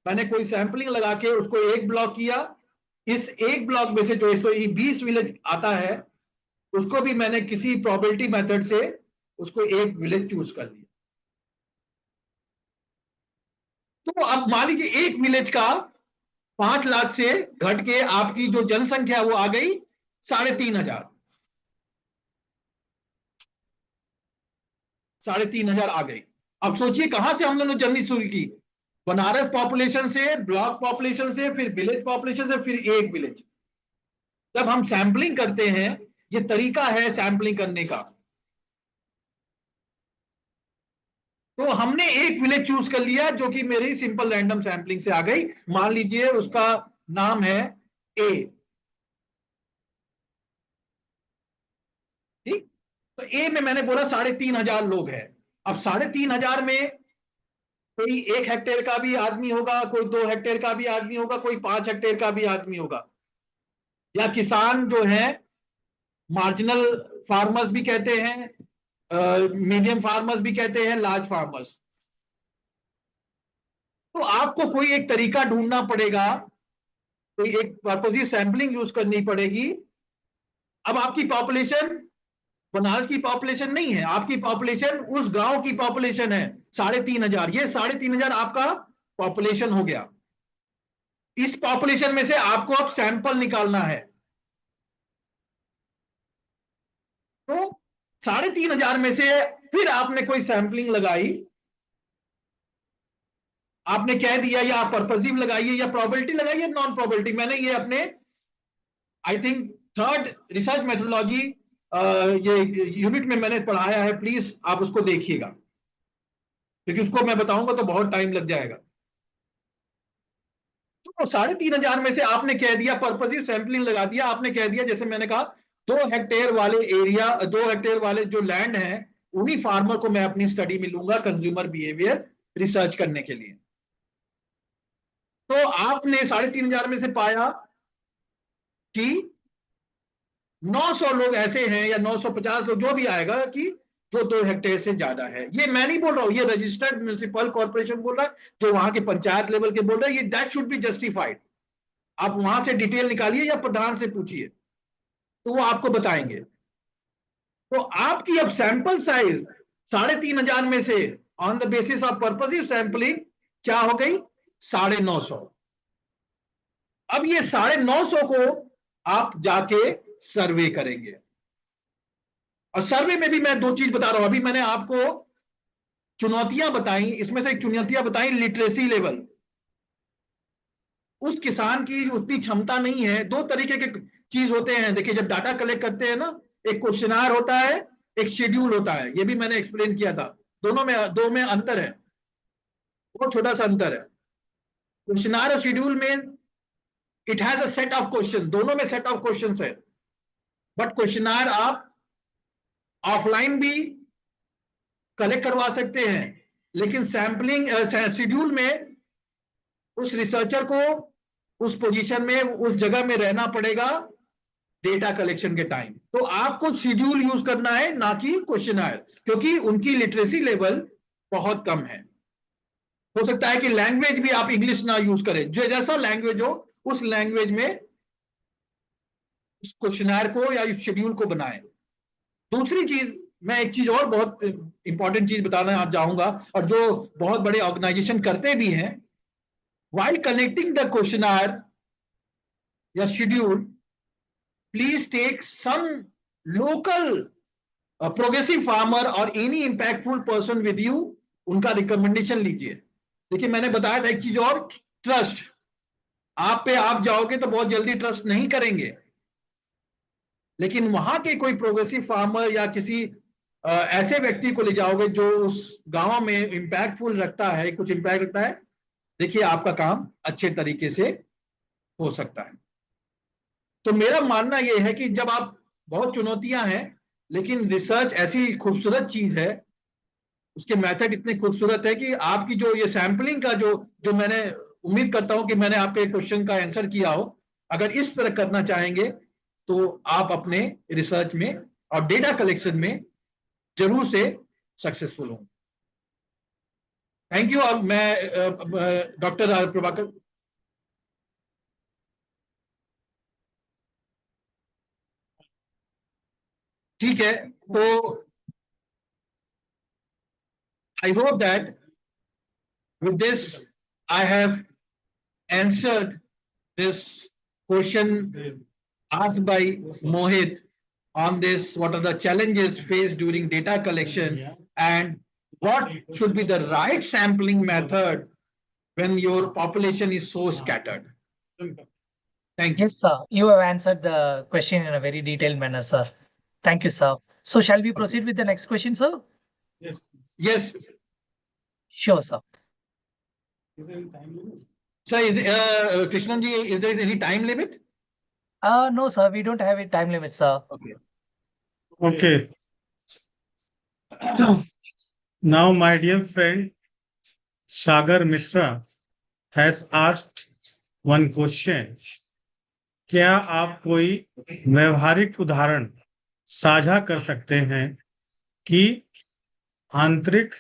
मैंने कोई सैंपलिंग लगा के उसको एक ब्लॉक किया, इस एक ब्लॉक में से जो 120 विलेज आता है उसको भी मैंने किसी प्रोबेबिलिटी मेथड से उसको एक विलेज चूज कर लिया। तो अब मान लीजिए एक विलेज का 5 लाख से घट के आपकी जो जनसंख्या है वो आ गई 3,500, 3,500 आ गई। अब सोचिए कहां से हम लोगों ने जर्नी शुरू की, बनारस पॉपुलेशन से, ब्लॉक पॉपुलेशन से, फिर विलेज पॉपुलेशन से, फिर एक विलेज। जब हम सैंपलिंग करते हैं, ये तरीका है सैंपलिंग करने का, तो हमने एक विलेज चूज कर लिया जो कि मेरी सिंपल रैंडम सैंपलिंग से आ गई। मान लीजिए उसका नाम है ए, ठीक। तो ए में मैंने बोला 3,500 लोग हैं। अब 3,500 में कोई 1 हेक्टेयर का भी आदमी होगा, कोई 2 हेक्टेयर का भी आदमी होगा, कोई 5 हेक्टेयर का भी आदमी होगा, या किसान जो है मार्जिनल फार्मर्स भी कहते हैं, मीडियम फार्मर्स भी कहते हैं, लार्ज फार्मर्स। तो आपको कोई एक तरीका ढूंढना पड़ेगा, कोई एक पर्पजिव सैंपलिंग यूज करनी पड़ेगी। अब आपकी पॉपुलेशन बनारस की पॉपुलेशन नहीं है, आपकी पॉपुलेशन उस गांव की पॉपुलेशन है 3,500, ये 3,500 आपका पॉपुलेशन हो गया। इस पॉपुलेशन में से आपको अब सैंपल निकालना है। तो 3,500 में से फिर आपने कोई सैंपलिंग लगाई, आपने कह दिया या आप पर्पसिव लगाइए या प्रोबेबिलिटी लगाइए, नॉन प्रोबेबिलिटी। मैंने ये अपने I think 3rd research methodology ये यूनिट में मैंने पढ़ाया है, प्लीज आप उसको देखिएगा, क्योंकि उसको मैं बताऊंगा तो बहुत टाइम लग जाएगा। तो 3,500 में से आपने कह दिया, पर्पसिव सैंपलिंग लगा दिया, आपने कह दिया, जैसे मैंने कहा 2 हेक्टेयर वाले एरिया, 2 हेक्टेयर वाले जो लैंड है, उन्हीं फार्मर को मैं अपनी स्टडी में लूंगा कंज्यूमर बिहेवियर रिसर्च करने के लिए। तो आपने 3,500 में से पाया कि 900 लोग ऐसे हैं, या 950 लोग, जो भी आएगा, कि जो 2 हेक्टेयर से ज्यादा है। ये मैं नहीं बोल रहा हूं, ये रजिस्टर्ड म्युनिसिपल कॉर्पोरेशन बोल रहा है, जो वहां के पंचायत लेवल के बोल रहे हैं, ये दैट शुड बी जस्टिफाइड। आप वहां से डिटेल निकालिए या प्रधान से पूछिए, तो वो आपको बताएंगे। तो आपकी अब सैंपल साइज 3,500 में से on the basis of purposive sampling क्या हो गई, 950। अब ये 950 को आप जाके सर्वे करेंगे, और सर्वे में भी मैं 2 चीज बता रहा हूं। अभी मैंने आपको चुनौतियां बताई, इसमें से एक चुनौतियां बताई लिटरेसी लेवल। उस किसान की उतनी क्षमता नहीं है। 2 तरीके के चीज होते हैं, देखिए, जब डाटा कलेक्ट करते हैं ना, एक क्वेश्चनायर होता है, एक शेड्यूल होता है, ये भी मैंने एक्सप्लेन किया था। दोनों में 2 में अंतर है, बहुत छोटा सा अंतर है। क्वेश्चनायर और शेड्यूल में it has a set of question, दोनों में सेट ऑफ क्वेश्चंस है। बट क्वेश्चनायर आप ऑफलाइन भी कलेक्ट करवा सकते हैं, लेकिन सैंपलिंग शेड्यूल में उस रिसर्चर को उस पोजीशन में, उस जगह में रहना पड़ेगा डेटा कलेक्शन के टाइम। तो आपको शेड्यूल यूज करना है, ना कि क्वेश्चनायर, क्योंकि उनकी लिटरेसी लेवल बहुत कम है। हो सकता है कि लैंग्वेज भी आप इंग्लिश ना यूज करें, जो जैसा लैंग्वेज हो उस लैंग्वेज में उस क्वेश्चनायर को या इस शेड्यूल को बनाएं। दूसरी चीज, मैं एक चीज और बहुत इंपॉर्टेंट चीज बताना आप चाहूंगा, और जो बहुत बड़े ऑर्गेनाइजेशन करते भी हैं, while connecting the questionnaire या schedule, please take some local progressive farmer or any impactful person with you, उनका रिकमेंडेशन लीजिए। देखिए, मैंने बताया था एक चीज और, ट्रस्ट। आप पे आप जाओगे तो बहुत जल्दी ट्रस्ट नहीं करेंगे, लेकिन वहां के कोई प्रोग्रेसिव फार्मर या किसी ऐसे व्यक्ति को ले जाओगे जो उस गांव में इंपैक्टफुल रखता है, कुछ इंपैक्ट रखता है, देखिए आपका काम अच्छे तरीके से हो सकता है। तो मेरा मानना यह है कि जब आप, बहुत चुनौतियां हैं, लेकिन रिसर्च ऐसी खूबसूरत चीज है, उसके मेथड इतने खूबसूरत है कि आपकी जो ये सैंपलिंग का जो जो मैंने उम्मीद करता हूं कि मैंने आपके क्वेश्चन का आंसर किया हो, अगर इस तरह करना चाहेंगे तो आप अपने रिसर्च में और डेटा कलेक्शन में जरूर से सक्सेसफुल होंगे। Thank you. अब मैं डॉक्टर प्रभाकर। ठीक है, तो आई hope that with this I have answered this question asked by Mohit on this, what are the challenges faced during data collection and what should be the right sampling method when your population is so scattered. Thank you. Yes, sir. You have answered the question in a very detailed manner, sir. Thank you, sir. So shall we proceed with the next question, sir? Yes. Sure, sir. Sir, Krishnan ji, is there any time limit? No, sir. We don't have a time limit, sir. Okay. Okay. Now, my dear friend Sagar Mishra has asked one question. क्या आप कोई व्यवहारिक उदाहरण साझा कर सकते हैं कि आंतरिक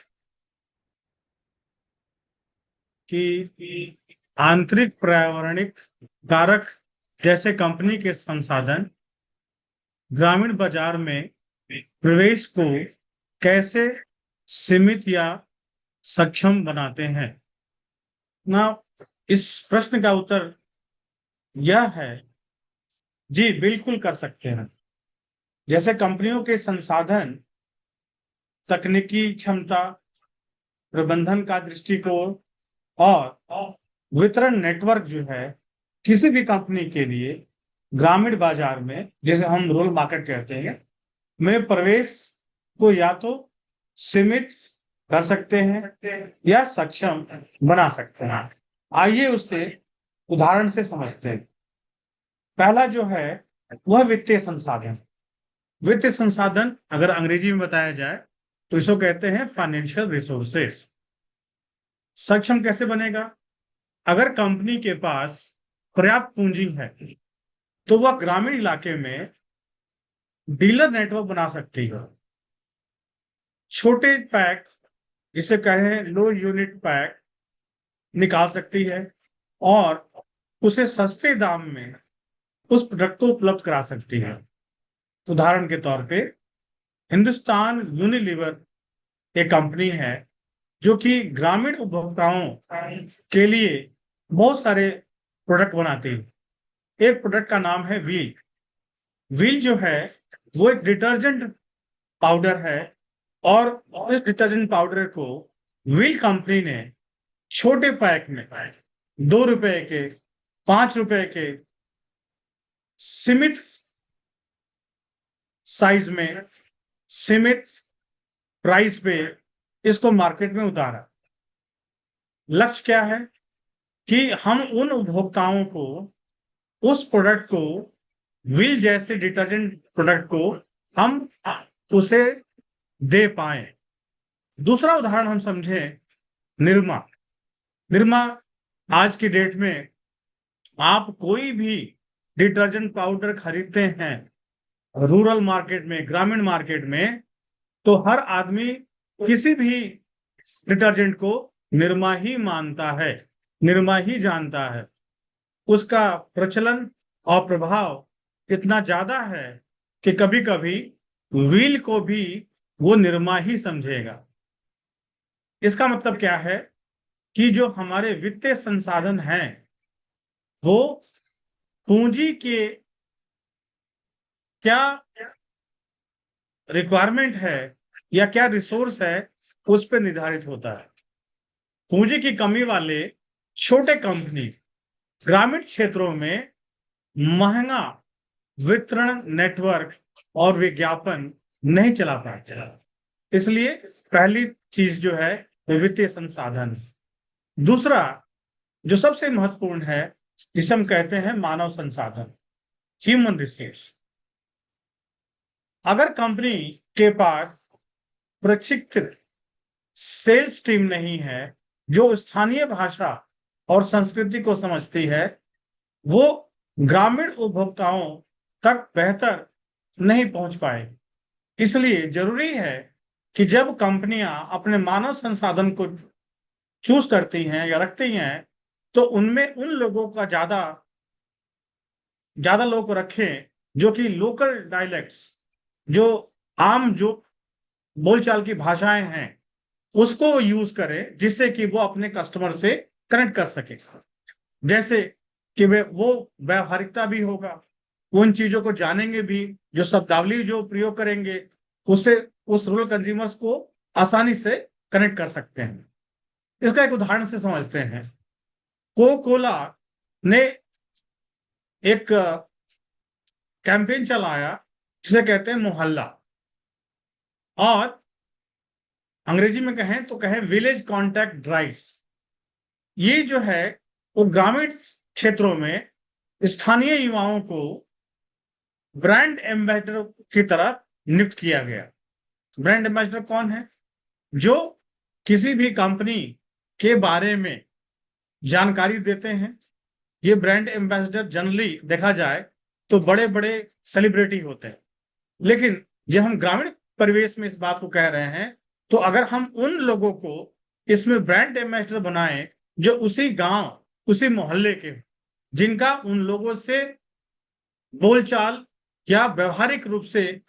पर्यावरणिक कारक जैसे कंपनी के संसाधन ग्रामीण बाजार में प्रवेश को कैसे सीमित या सक्षम बनाते हैं? ना, इस प्रश्न का उत्तर यह है, जी बिल्कुल कर सकते हैं। जैसे कंपनियों के संसाधन, तकनीकी क्षमता, प्रबंधन का दृष्टिकोण और वितरण नेटवर्क जो है, किसी भी कंपनी के लिए ग्रामीण बाजार में, जिसे हम रूरल मार्केट कहते हैं, में प्रवेश को या तो सीमित कर सकते हैं या सक्षम बना सकते हैं। आइए उसे उदाहरण से समझते हैं। पहला जो है वह वित्तीय संसाधन। वित्तीय संसाधन अगर अंग्रेजी में बताया जाए तो इसको कहते हैं फाइनेंशियल रिसोर्सेस। सक्षम कैसे बनेगा? अगर कंपनी के पास पर्याप्त पूंजी है तो वह ग्रामीण इलाके में डीलर नेटवर्क बना सकती है, छोटे पैक, जिसे कहें लो यूनिट पैक, निकाल सकती है और उसे सस्ते दाम में उस प्रोडक्ट को उपलब्ध करा सकती है। उदाहरण के तौर पे हिंदुस्तान यूनिलीवर एक कंपनी है जो कि ग्रामीण उपभोक्ताओं के लिए बहुत सारे प्रोडक्ट बनाती है। एक प्रोडक्ट का नाम है व्हील। व्हील जो है वो एक डिटर्जेंट पाउडर है और इस डिटर्जेंट पाउडर को व्हील कंपनी ने छोटे पैक में 2 रुपए के, 5 रुपए के सीमित साइज में, सीमित प्राइस पे इसको मार्केट में उतारा। लक्ष्य क्या है कि हम उन उपभोक्ताओं को उस प्रोडक्ट को व्हील जैसे डिटर्जेंट प्रोडक्ट को हम उसे दे पाए। दूसरा उदाहरण हम समझें, निरमा। निरमा आज की डेट में आप कोई भी डिटर्जेंट पाउडर खरीदते हैं रूरल मार्केट में, ग्रामीण मार्केट में, तो हर आदमी किसी भी डिटर्जेंट को निरमा ही मानता है, निरमा ही जानता है। उसका प्रचलन और प्रभाव इतना ज्यादा है कि कभी कभी व्हील को भी वो निरमा ही समझेगा। इसका मतलब क्या है कि जो हमारे वित्तीय संसाधन हैं वो पूंजी के क्या रिक्वायरमेंट है या क्या रिसोर्स है उस पर निर्धारित होता है। पूंजी की कमी वाले छोटे कंपनी ग्रामीण क्षेत्रों में महंगा वितरण नेटवर्क और विज्ञापन नहीं चला पाते। इसलिए पहली चीज जो है वो वित्तीय संसाधन। दूसरा जो सबसे महत्वपूर्ण है जिसे हम कहते हैं मानव संसाधन, ह्यूमन रिसोर्स। अगर कंपनी के पास प्रशिक्षित सेल्स टीम नहीं है जो स्थानीय भाषा और संस्कृति को समझती है, वो ग्रामीण उपभोक्ताओं तक बेहतर नहीं पहुंच पाए। इसलिए जरूरी है कि जब कंपनियां अपने मानव संसाधन को चूज करती हैं या रखती हैं तो उनमें उन लोगों का ज्यादा ज्यादा लोग रखें जो कि लोकल डायलेक्ट्स, जो आम जो बोलचाल की भाषाएं हैं उसको यूज करें, जिससे कि वो अपने कस्टमर से कनेक्ट कर सके। जैसे कि वे वो व्यवहारिकता भी होगा, उन चीजों को जानेंगे भी, जो शब्दावली जो प्रयोग करेंगे उससे उस रूरल कंज्यूमर्स को आसानी से कनेक्ट कर सकते हैं। इसका एक उदाहरण से समझते हैं। कोका कोला ने एक कैंपेन चलाया जिसे कहते हैं मोहल्ला, और अंग्रेजी में कहें तो कहें विलेज कॉन्टैक्ट ड्राइव्स। ये जो है वो ग्रामीण क्षेत्रों में स्थानीय युवाओं को ब्रांड एम्बेसडर की तरह नियुक्त किया गया। ब्रांड एम्बेसडर कौन है? जो किसी भी कंपनी के बारे में जानकारी देते हैं। ये ब्रांड एम्बेसडर जनरली देखा जाए तो बड़े बड़े सेलिब्रिटी होते हैं, लेकिन जब हम ग्रामीण परिवेश में इस बात को कह रहे हैं तो अगर हम उन लोगों को इसमें ब्रांड एम्बेसडर बनाएं जो उसी गांव उसी मोहल्ले के, जिनका उन लोगों से बोलचाल या व्यवहारिक रूप से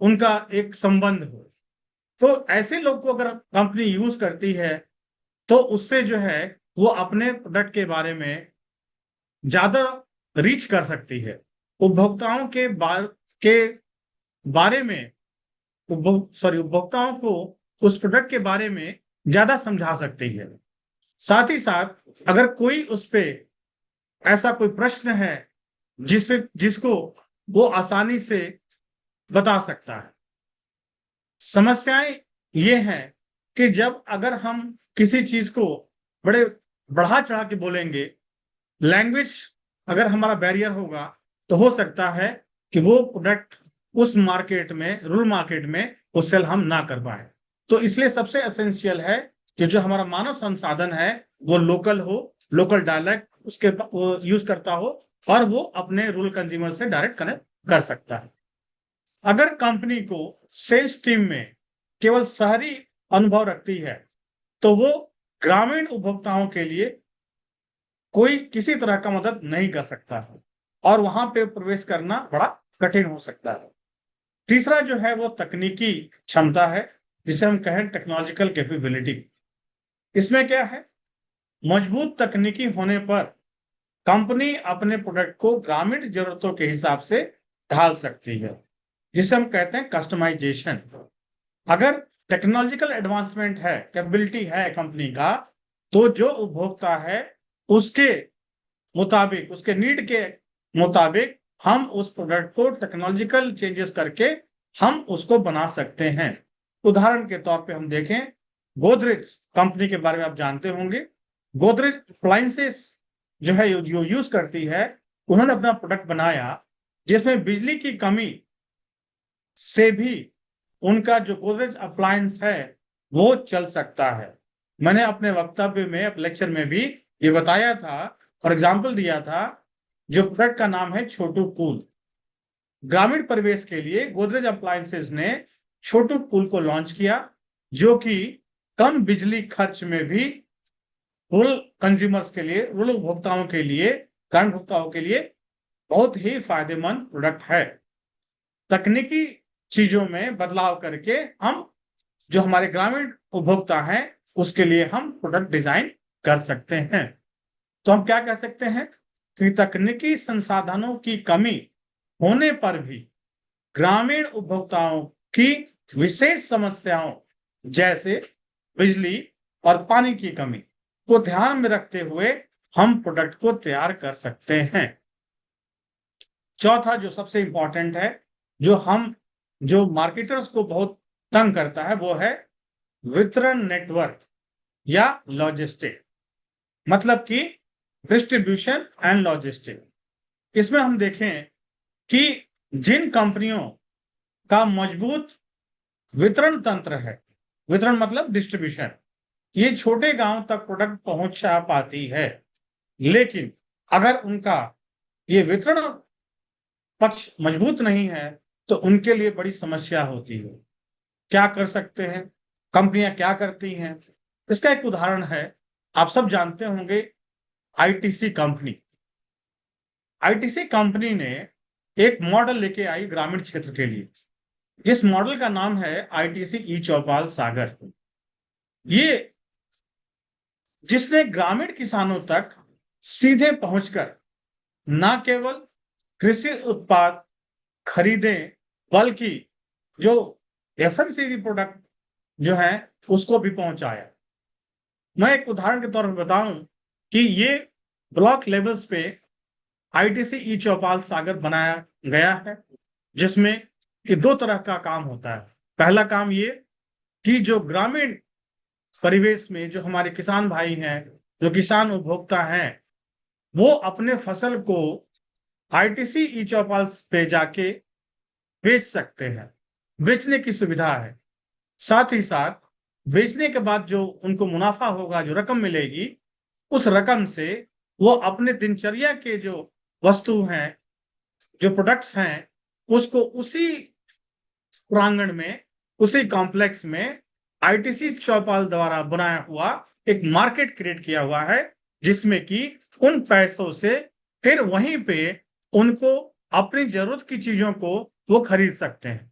उनका एक संबंध हो, तो ऐसे लोग को अगर कंपनी यूज करती है तो उससे जो है वो अपने प्रोडक्ट के बारे में ज्यादा रीच कर सकती है। उपभोक्ताओं के बारे में उपभोक्ताओं को उस प्रोडक्ट के बारे में ज्यादा समझा सकती है। साथ ही साथ अगर कोई उस पे ऐसा कोई प्रश्न है जिसको वो आसानी से बता सकता है। समस्याएं ये हैं कि जब अगर हम किसी चीज को बड़े बढ़ा चढ़ा के बोलेंगे, लैंग्वेज अगर हमारा बैरियर होगा, तो हो सकता है कि वो प्रोडक्ट उस मार्केट में, रूरल मार्केट में वो सेल हम ना कर पाए। तो इसलिए सबसे एसेंशियल है कि जो हमारा मानव संसाधन है वो लोकल हो, लोकल डायलेक्ट उसके यूज करता हो और वो अपने रूरल कंज्यूमर से डायरेक्ट कनेक्ट कर सकता है। अगर कंपनी को सेल्स टीम में केवल शहरी अनुभव रखती है तो वो ग्रामीण उपभोक्ताओं के लिए कोई किसी तरह का मदद नहीं कर सकता है और वहां पे प्रवेश करना बड़ा कठिन हो सकता है। तीसरा जो है वो तकनीकी क्षमता है, जिसे हम कहें टेक्नोलॉजिकल कैपेबिलिटी। इसमें क्या है, मजबूत तकनीकी होने पर कंपनी अपने प्रोडक्ट को ग्रामीण जरूरतों के हिसाब से ढाल सकती है, जिसे हम कहते हैं कस्टमाइजेशन। अगर टेक्नोलॉजिकल एडवांसमेंट है, कैपेबिलिटी है कंपनी का, तो जो उपभोक्ता है उसके मुताबिक, उसके नीड के मुताबिक हम उस प्रोडक्ट को टेक्नोलॉजिकल चेंजेस करके हम उसको बना सकते हैं। उदाहरण के तौर पे हम देखें, गोदरेज कंपनी के बारे में आप जानते होंगे। गोदरेज अप्लायंसेस जो है जो यूज करती है, उन्होंने अपना प्रोडक्ट बनाया जिसमें बिजली की कमी से भी उनका जो गोदरेज अप्लायंस है वो चल सकता है। मैंने अपने वक्तव्य में, अपने लेक्चर में भी ये बताया था और एग्जाम्पल दिया था। जो प्रोडक्ट का नाम है छोटू कूल। ग्रामीण परिवेश के लिए गोदरेज अप्लायंसेस ने छोटू कूल को लॉन्च किया, जो कि कम बिजली खर्च में भी रूरल कंज्यूमर्स के लिए, रूरल उपभोक्ताओं के लिए, ग्रामीण उपभोक्ताओं के लिए बहुत ही फायदेमंद प्रोडक्ट है। तकनीकी चीजों में बदलाव करके हम जो हमारे ग्रामीण उपभोक्ता हैं उसके लिए हम प्रोडक्ट डिजाइन कर सकते हैं। तो हम क्या कह सकते हैं कि तकनीकी संसाधनों की कमी होने पर भी ग्रामीण उपभोक्ताओं की विशेष समस्याओं जैसे बिजली और पानी की कमी को ध्यान में रखते हुए हम प्रोडक्ट को तैयार कर सकते हैं। चौथा जो सबसे इंपॉर्टेंट है, जो मार्केटर्स को बहुत तंग करता है, वो है वितरण नेटवर्क या लॉजिस्टिक, मतलब कि डिस्ट्रीब्यूशन एंड लॉजिस्टिक। इसमें हम देखें कि जिन कंपनियों का मजबूत वितरण तंत्र है, वितरण मतलब डिस्ट्रीब्यूशन, ये छोटे गांव तक प्रोडक्ट पहुंचा पाती है। लेकिन अगर उनका ये वितरण पक्ष मजबूत नहीं है तो उनके लिए बड़ी समस्या होती है। क्या कर सकते हैं, कंपनियां क्या करती हैं? इसका एक उदाहरण है, आप सब जानते होंगे, आईटीसी कंपनी। आईटीसी कंपनी ने एक मॉडल लेके आई ग्रामीण क्षेत्र के लिए, जिस मॉडल का नाम है आईटीसी ई चौपाल सागर। ये जिसने ग्रामीण किसानों तक सीधे पहुंचकर न केवल कृषि उत्पाद खरीदें, बल्कि जो एफएमसीजी प्रोडक्ट जो है उसको भी पहुंचाया। मैं एक उदाहरण के तौर पर बताऊं कि ये ब्लॉक लेवल्स पे आईटीसी ई चौपाल सागर बनाया गया है, जिसमें कि दो तरह का काम होता है। पहला काम ये कि जो ग्रामीण परिवेश में जो हमारे किसान भाई हैं, जो किसान उपभोक्ता हैं, वो अपने फसल को आईटीसी ई चौपाल पे जाके बेच सकते हैं। बेचने की सुविधा है। साथ ही साथ बेचने के बाद जो उनको मुनाफा होगा, जो रकम मिलेगी, उस रकम से वो अपने दिनचर्या के जो वस्तु हैं, जो प्रोडक्ट्स हैं, उसको उसी प्रांगण में, उसी कॉम्प्लेक्स में आईटीसी चौपाल द्वारा बनाया हुआ एक मार्केट क्रिएट किया हुआ है, जिसमें कि उन पैसों से फिर वहीं पे उनको अपनी जरूरत की चीजों को वो खरीद सकते हैं।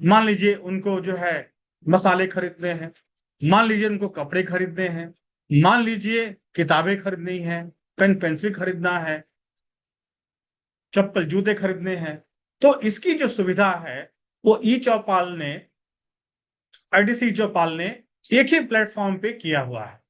मान लीजिए उनको जो है मसाले खरीदने हैं, मान लीजिए उनको कपड़े खरीदने हैं, मान लीजिए किताबें खरीदनी है, पेन पेंसिल खरीदना है, चप्पल जूते खरीदने हैं। तो इसकी जो सुविधा है वो ई चौपाल ने, आईटीसी चौपाल ने एक ही प्लेटफॉर्म पे किया हुआ है।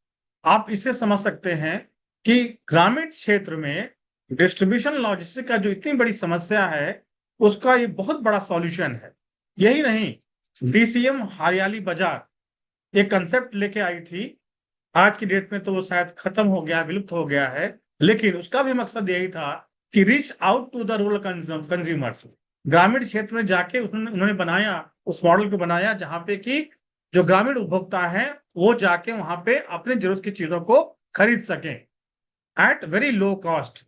आप इससे समझ सकते हैं कि ग्रामीण क्षेत्र में डिस्ट्रीब्यूशन लॉजिस्टिक का जो इतनी बड़ी समस्या है, उसका ये बहुत बड़ा सॉल्यूशन है। यही नहीं, डीसीएम हरियाली बाजार एक कंसेप्ट लेके आई थी। आज की डेट में तो वो शायद खत्म हो गया, विलुप्त हो गया है, लेकिन उसका भी मकसद यही था कि reach out to the rural consumers. ग्रामीण क्षेत्र में जाके उन्होंने बनाया, उस मॉडल को बनाया जहां पे कि जो ग्रामीण उपभोक्ता हैं वो जाके वहां पे अपने जरूरत की चीजों को खरीद सकें एट वेरी लो कॉस्ट।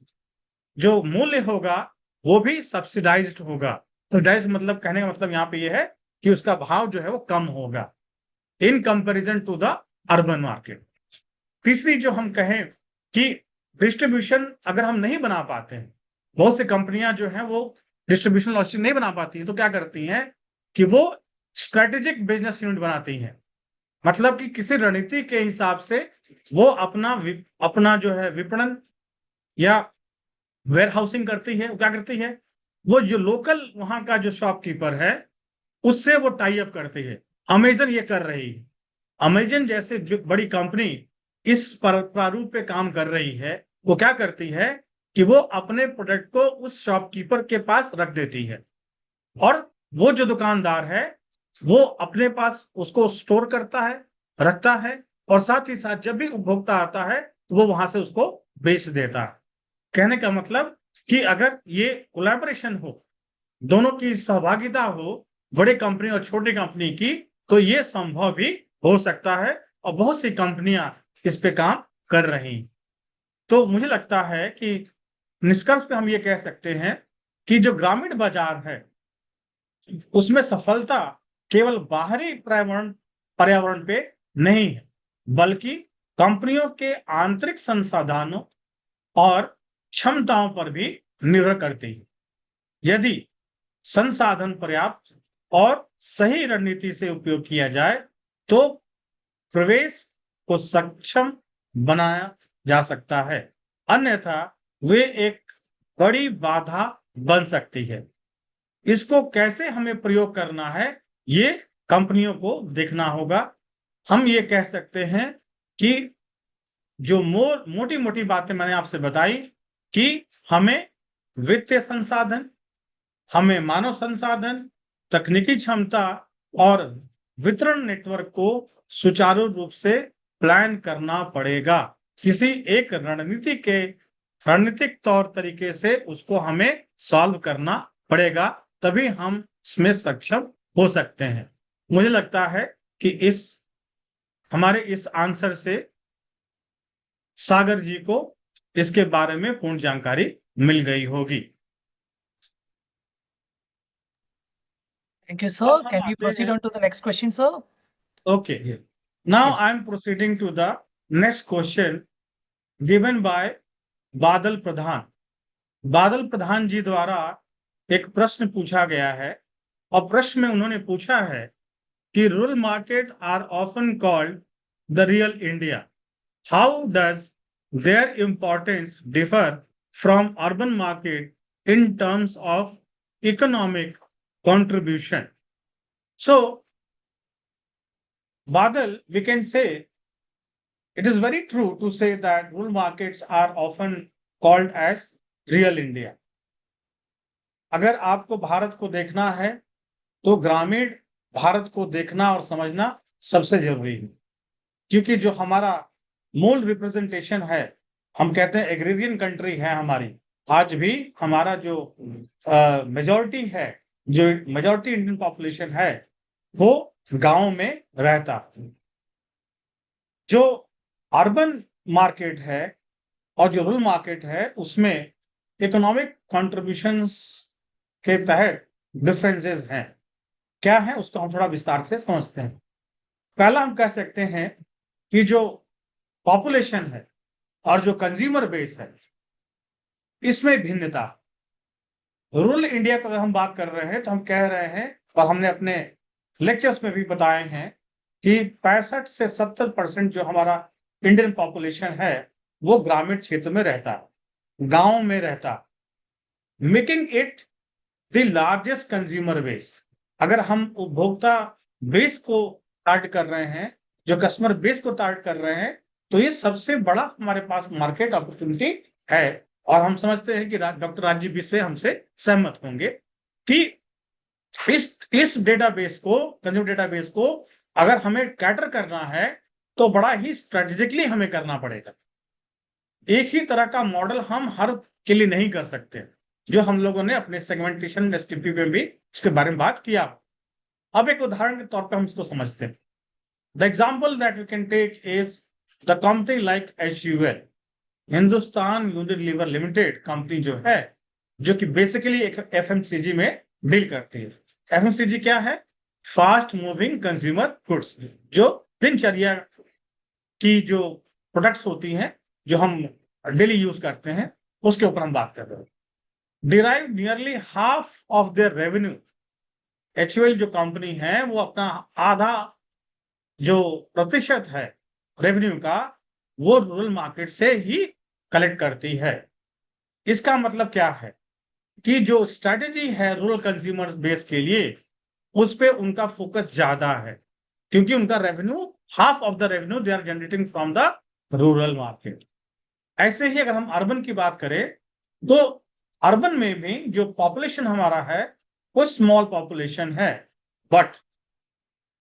जो मूल्य होगा वो भी सब्सिडाइज्ड होगा। सब्सिडाइज मतलब, कहने का मतलब यहाँ पे ये है कि उसका भाव जो है वो कम होगा in comparison to the urban market. तीसरी जो हम कहें कि डिस्ट्रीब्यूशन अगर हम नहीं बना पाते हैं, बहुत सी कंपनियां जो हैं वो डिस्ट्रीब्यूशन लॉजिस्टिक नहीं बना पाती हैं, तो क्या करती हैं कि वो स्ट्रेटेजिक बिजनेस यूनिट बनाती हैं। मतलब कि किसी रणनीति के हिसाब से वो अपना जो है विपणन या वेयर हाउसिंग करती है। वो क्या करती है, वो जो लोकल वहां का जो शॉपकीपर है उससे वो टाई अप करती है। अमेजन ये कर रही है। अमेजन जैसे जो बड़ी कंपनी इस प्रारूप पे काम कर रही है, वो क्या करती है कि वो अपने प्रोडक्ट को उस शॉपकीपर के पास रख देती है, और वो जो दुकानदार है वो अपने पास उसको स्टोर करता है, रखता है, और साथ ही साथ जब भी उपभोक्ता आता है तो वो वहां से उसको बेच देता है। कहने का मतलब कि अगर ये कोलैबोरेशन हो, दोनों की सहभागिता हो, बड़ी कंपनी और छोटी कंपनी की, तो ये संभव भी हो सकता है और बहुत सी कंपनियां इस पे काम कर रही। तो मुझे लगता है कि निष्कर्ष पे हम ये कह सकते हैं कि जो ग्रामीण बाजार है उसमें सफलता केवल बाहरी पर्यावरण पर्यावरण पे नहीं है, बल्कि कंपनियों के आंतरिक संसाधनों और क्षमताओं पर भी निर्भर करती है। यदि संसाधन पर्याप्त और सही रणनीति से उपयोग किया जाए तो प्रवेश को सक्षम बनाया जा सकता है, अन्यथा वे एक बड़ी बाधा बन सकती है। इसको कैसे हमें प्रयोग करना है, ये कंपनियों को देखना होगा। हम ये कह सकते हैं कि जो मोटी मोटी बातें मैंने आपसे बताई कि हमें वित्तीय संसाधन, हमें मानव संसाधन, तकनीकी क्षमता और वितरण नेटवर्क को सुचारू रूप से प्लान करना पड़ेगा। किसी एक रणनीतिक तौर तरीके से उसको हमें सॉल्व करना पड़ेगा, तभी हम इसमें सक्षम हो सकते हैं। मुझे लगता है कि हमारे इस आंसर से सागर जी को इसके बारे में पूर्ण जानकारी मिल गई होगी। Thank you, sir. अब हम Can we आते proceed हैं, on to the next question, sir? okay, now Yes. I am proceeding to the next question given by बादल प्रधान। बादल प्रधान जी द्वारा एक प्रश्न पूछा गया है और प्रश्न में उन्होंने पूछा है कि rural market are often called the real India, how does their importance differ from urban market in terms of economic contribution? So Badal, we can say it is very true to say that rural markets are often called as real India. अगर आपको भारत को देखना है तो ग्रामीण भारत को देखना और समझना सबसे जरूरी है, क्योंकि जो हमारा मूल रिप्रेजेंटेशन है, हम कहते हैं एग्रेरियन कंट्री है हमारी। आज भी हमारा जो मेजॉरिटी है, जो मेजॉरिटी इंडियन पॉपुलेशन है, वो गांव में रहता। जो अर्बन मार्केट है और जो रूरल मार्केट है उसमें इकोनॉमिक कंट्रीब्यूशंस के तहत डिफरेंसेस हैं। क्या है उसको हम थोड़ा विस्तार से समझते हैं। पहला हम कह सकते हैं कि जो पॉपुलेशन है और जो कंज्यूमर बेस है, इसमें भिन्नता। रूरल इंडिया की अगर हम बात कर रहे हैं तो हम कह रहे हैं, और हमने अपने लेक्चर्स में भी बताए हैं, कि 65 से 70% जो हमारा इंडियन पॉपुलेशन है वो ग्रामीण क्षेत्र में रहता है, गांव में रहता, making it the largest consumer base. अगर हम उपभोक्ता बेस को टारगेट कर रहे हैं, जो कस्टमर बेस को टारगेट कर रहे हैं, तो ये सबसे बड़ा हमारे पास मार्केट अपॉर्चुनिटी है। और हम समझते हैं कि डॉक्टर राजीव भी से हमसे सहमत होंगे कि इस डेटाबेस को, कंज्यूमर डेटाबेस को अगर हमें कैटर करना है तो बड़ा ही स्ट्रेटेजिकली हमें करना पड़ेगा। एक ही तरह का मॉडल हम हर के लिए नहीं कर सकते, जो हम लोगों ने अपने सेगमेंटेशन एसटीपी में भी इसके बारे में बात किया। अब एक उदाहरण के तौर पर हम इसको समझते हैं। The example that we can take is the company like HUL, Hindustan Unilever limited company जो है, जो कि बेसिकली एक FMCG में डील करती है। FMCG क्या है? फास्ट मूविंग कंज्यूमर गुड्स, जो दिनचर्या की जो प्रोडक्ट्स होती हैं, जो हम डेली यूज करते हैं, उसके ऊपर हम बात कर रहे हैं। Derive nearly half of their revenue, HUL जो कंपनी है वो अपना आधा जो प्रतिशत है रेवेन्यू का, वो रूरल मार्केट से ही कलेक्ट करती है। इसका मतलब क्या है कि जो स्ट्रेटेजी है रूरल कंज्यूमर्स बेस के लिए, उस पे उनका फोकस ज्यादा है, क्योंकि उनका revenue, half of the revenue they are generating from the rural market. ऐसे ही अगर हम अर्बन की बात करें तो अर्बन में भी जो पॉपुलेशन हमारा है वो स्मॉल पॉपुलेशन है, but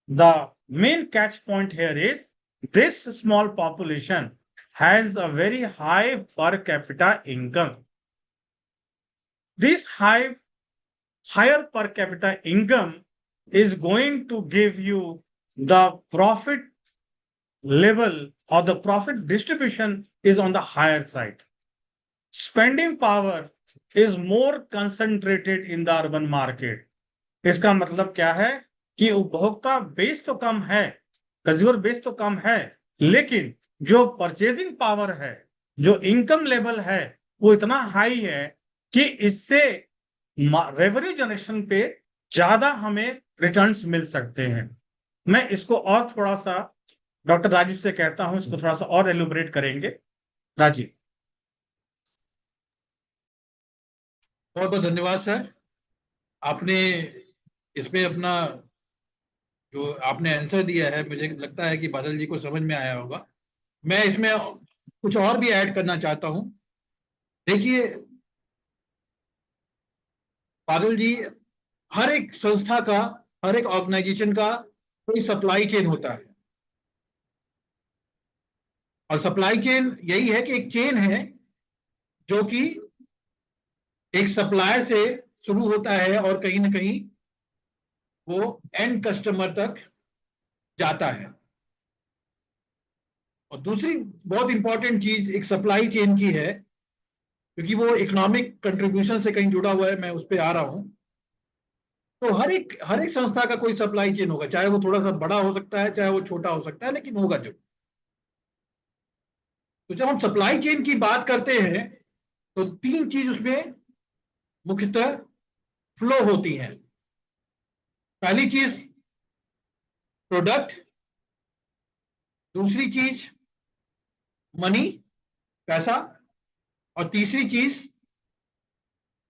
the main catch point here is this small population has a very high per capita income. This higher per capita income is going to give you the profit level, or the profit distribution is on the higher side. Spending power is more concentrated in the urban market. इसका मतलब क्या है कि उपभोक्ता base तो कम है, consumer base तो कम है, लेकिन जो परचेजिंग पावर है, जो इनकम लेवल है, वो इतना हाई है कि इससे रेवेन्यू जनरेशन पे ज्यादा हमें रिटर्न्स मिल सकते हैं। मैं इसको और थोड़ा सा डॉक्टर राजीव से कहता हूं, इसको थोड़ा सा और एलिबोरेट करेंगे। राजीव। बहुत बहुत धन्यवाद सर। आपने इसमें अपना जो आपने आंसर दिया है, मुझे लगता है कि बादल जी को समझ में आया होगा। मैं इसमें कुछ और भी ऐड करना चाहता हूं। देखिए बादल जी, हर एक संस्था का, हर एक ऑर्गेनाइजेशन का कोई सप्लाई चेन होता है, और सप्लाई चेन यही है कि एक चेन है जो कि एक सप्लायर से शुरू होता है और कहीं ना कहीं वो एंड कस्टमर तक जाता है। और दूसरी बहुत इंपॉर्टेंट चीज एक सप्लाई चेन की है, क्योंकि वो इकोनॉमिक कंट्रीब्यूशन से कहीं जुड़ा हुआ है, मैं उस पर आ रहा हूं। तो हर एक संस्था का कोई सप्लाई चेन होगा, चाहे वो थोड़ा सा बड़ा हो सकता है, चाहे वो छोटा हो सकता है, लेकिन होगा जो। तो जब हम सप्लाई चेन की बात करते हैं तो तीन चीज उसमें मुख्यतः फ्लो होती हैं। पहली चीज प्रोडक्ट, दूसरी चीज मनी, पैसा, और तीसरी चीज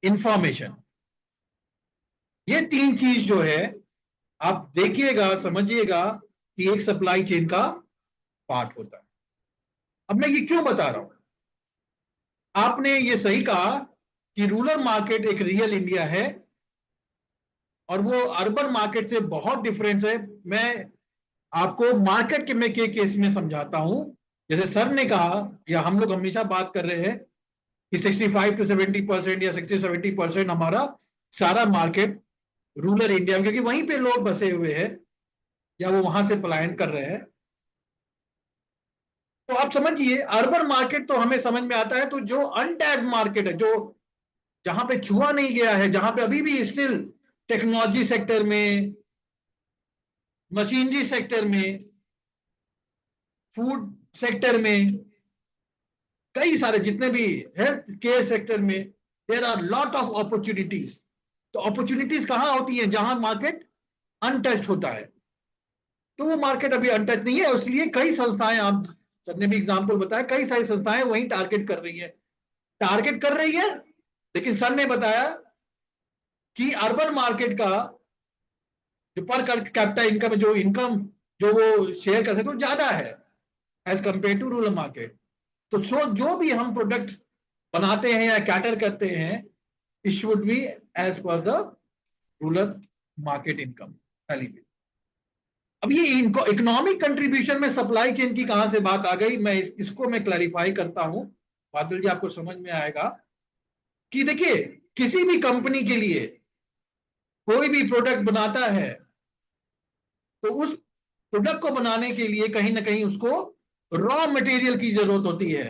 इंफॉर्मेशन। ये तीन चीज जो है, आप देखिएगा, समझिएगा कि एक सप्लाई चेन का पार्ट होता है। अब मैं ये क्यों बता रहा हूं? आपने ये सही कहा कि रूरल मार्केट एक रियल इंडिया है और वो अर्बन मार्केट से बहुत डिफरेंस है। मैं आपको मार्केट के में के केस में समझाता हूं। जैसे सर ने कहा, या हम लोग हमेशा बात कर रहे हैं कि 65 to 70% या 60-70% हमारा सारा मार्केट रूरल इंडिया में, क्योंकि वहीं पे लोग बसे हुए हैं या वो वहां से पलायन कर रहे हैं। तो आप समझिए, अर्बन मार्केट तो हमें समझ में आता है। तो जो अनटैप्ड मार्केट है, जो जहां पे छुआ नहीं गया है, जहां पे अभी भी स्टिल टेक्नोलॉजी सेक्टर में, मशीनरी सेक्टर में, फूड सेक्टर में, कई सारे जितने भी हेल्थ केयर सेक्टर में, there are lot of opportunities. तो अपॉर्चुनिटीज कहां होती हैं? जहां मार्केट अनटच्ड होता है। तो वो मार्केट अभी अनटच नहीं है, इसलिए कई संस्थाएं, आप सर ने भी एग्जाम्पल बताया, कई सारी संस्थाएं वहीं टारगेट कर रही है। लेकिन सर ने बताया कि अर्बन मार्केट का जो पर कैपिटा इनकम, जो वो शेयर कर सकते, ज्यादा है as compare to rural market. तो जो भी हम प्रोडक्ट बनाते हैं या कैटर करते हैं, it should be as per the rural market income. पहली बात। अब ये इकोनॉमिक कंट्रीब्यूशन में सप्लाई चेन की कहां से बात आ गई, मैं इसको मैं क्लैरिफाई करता हूं। बादल जी, आपको समझ में आएगा कि देखिए, किसी भी कंपनी के लिए कोई भी प्रोडक्ट बनाता है, तो उस प्रोडक्ट को बनाने के लिए कहीं ना कहीं उसको रॉ मटेरियल की जरूरत होती है।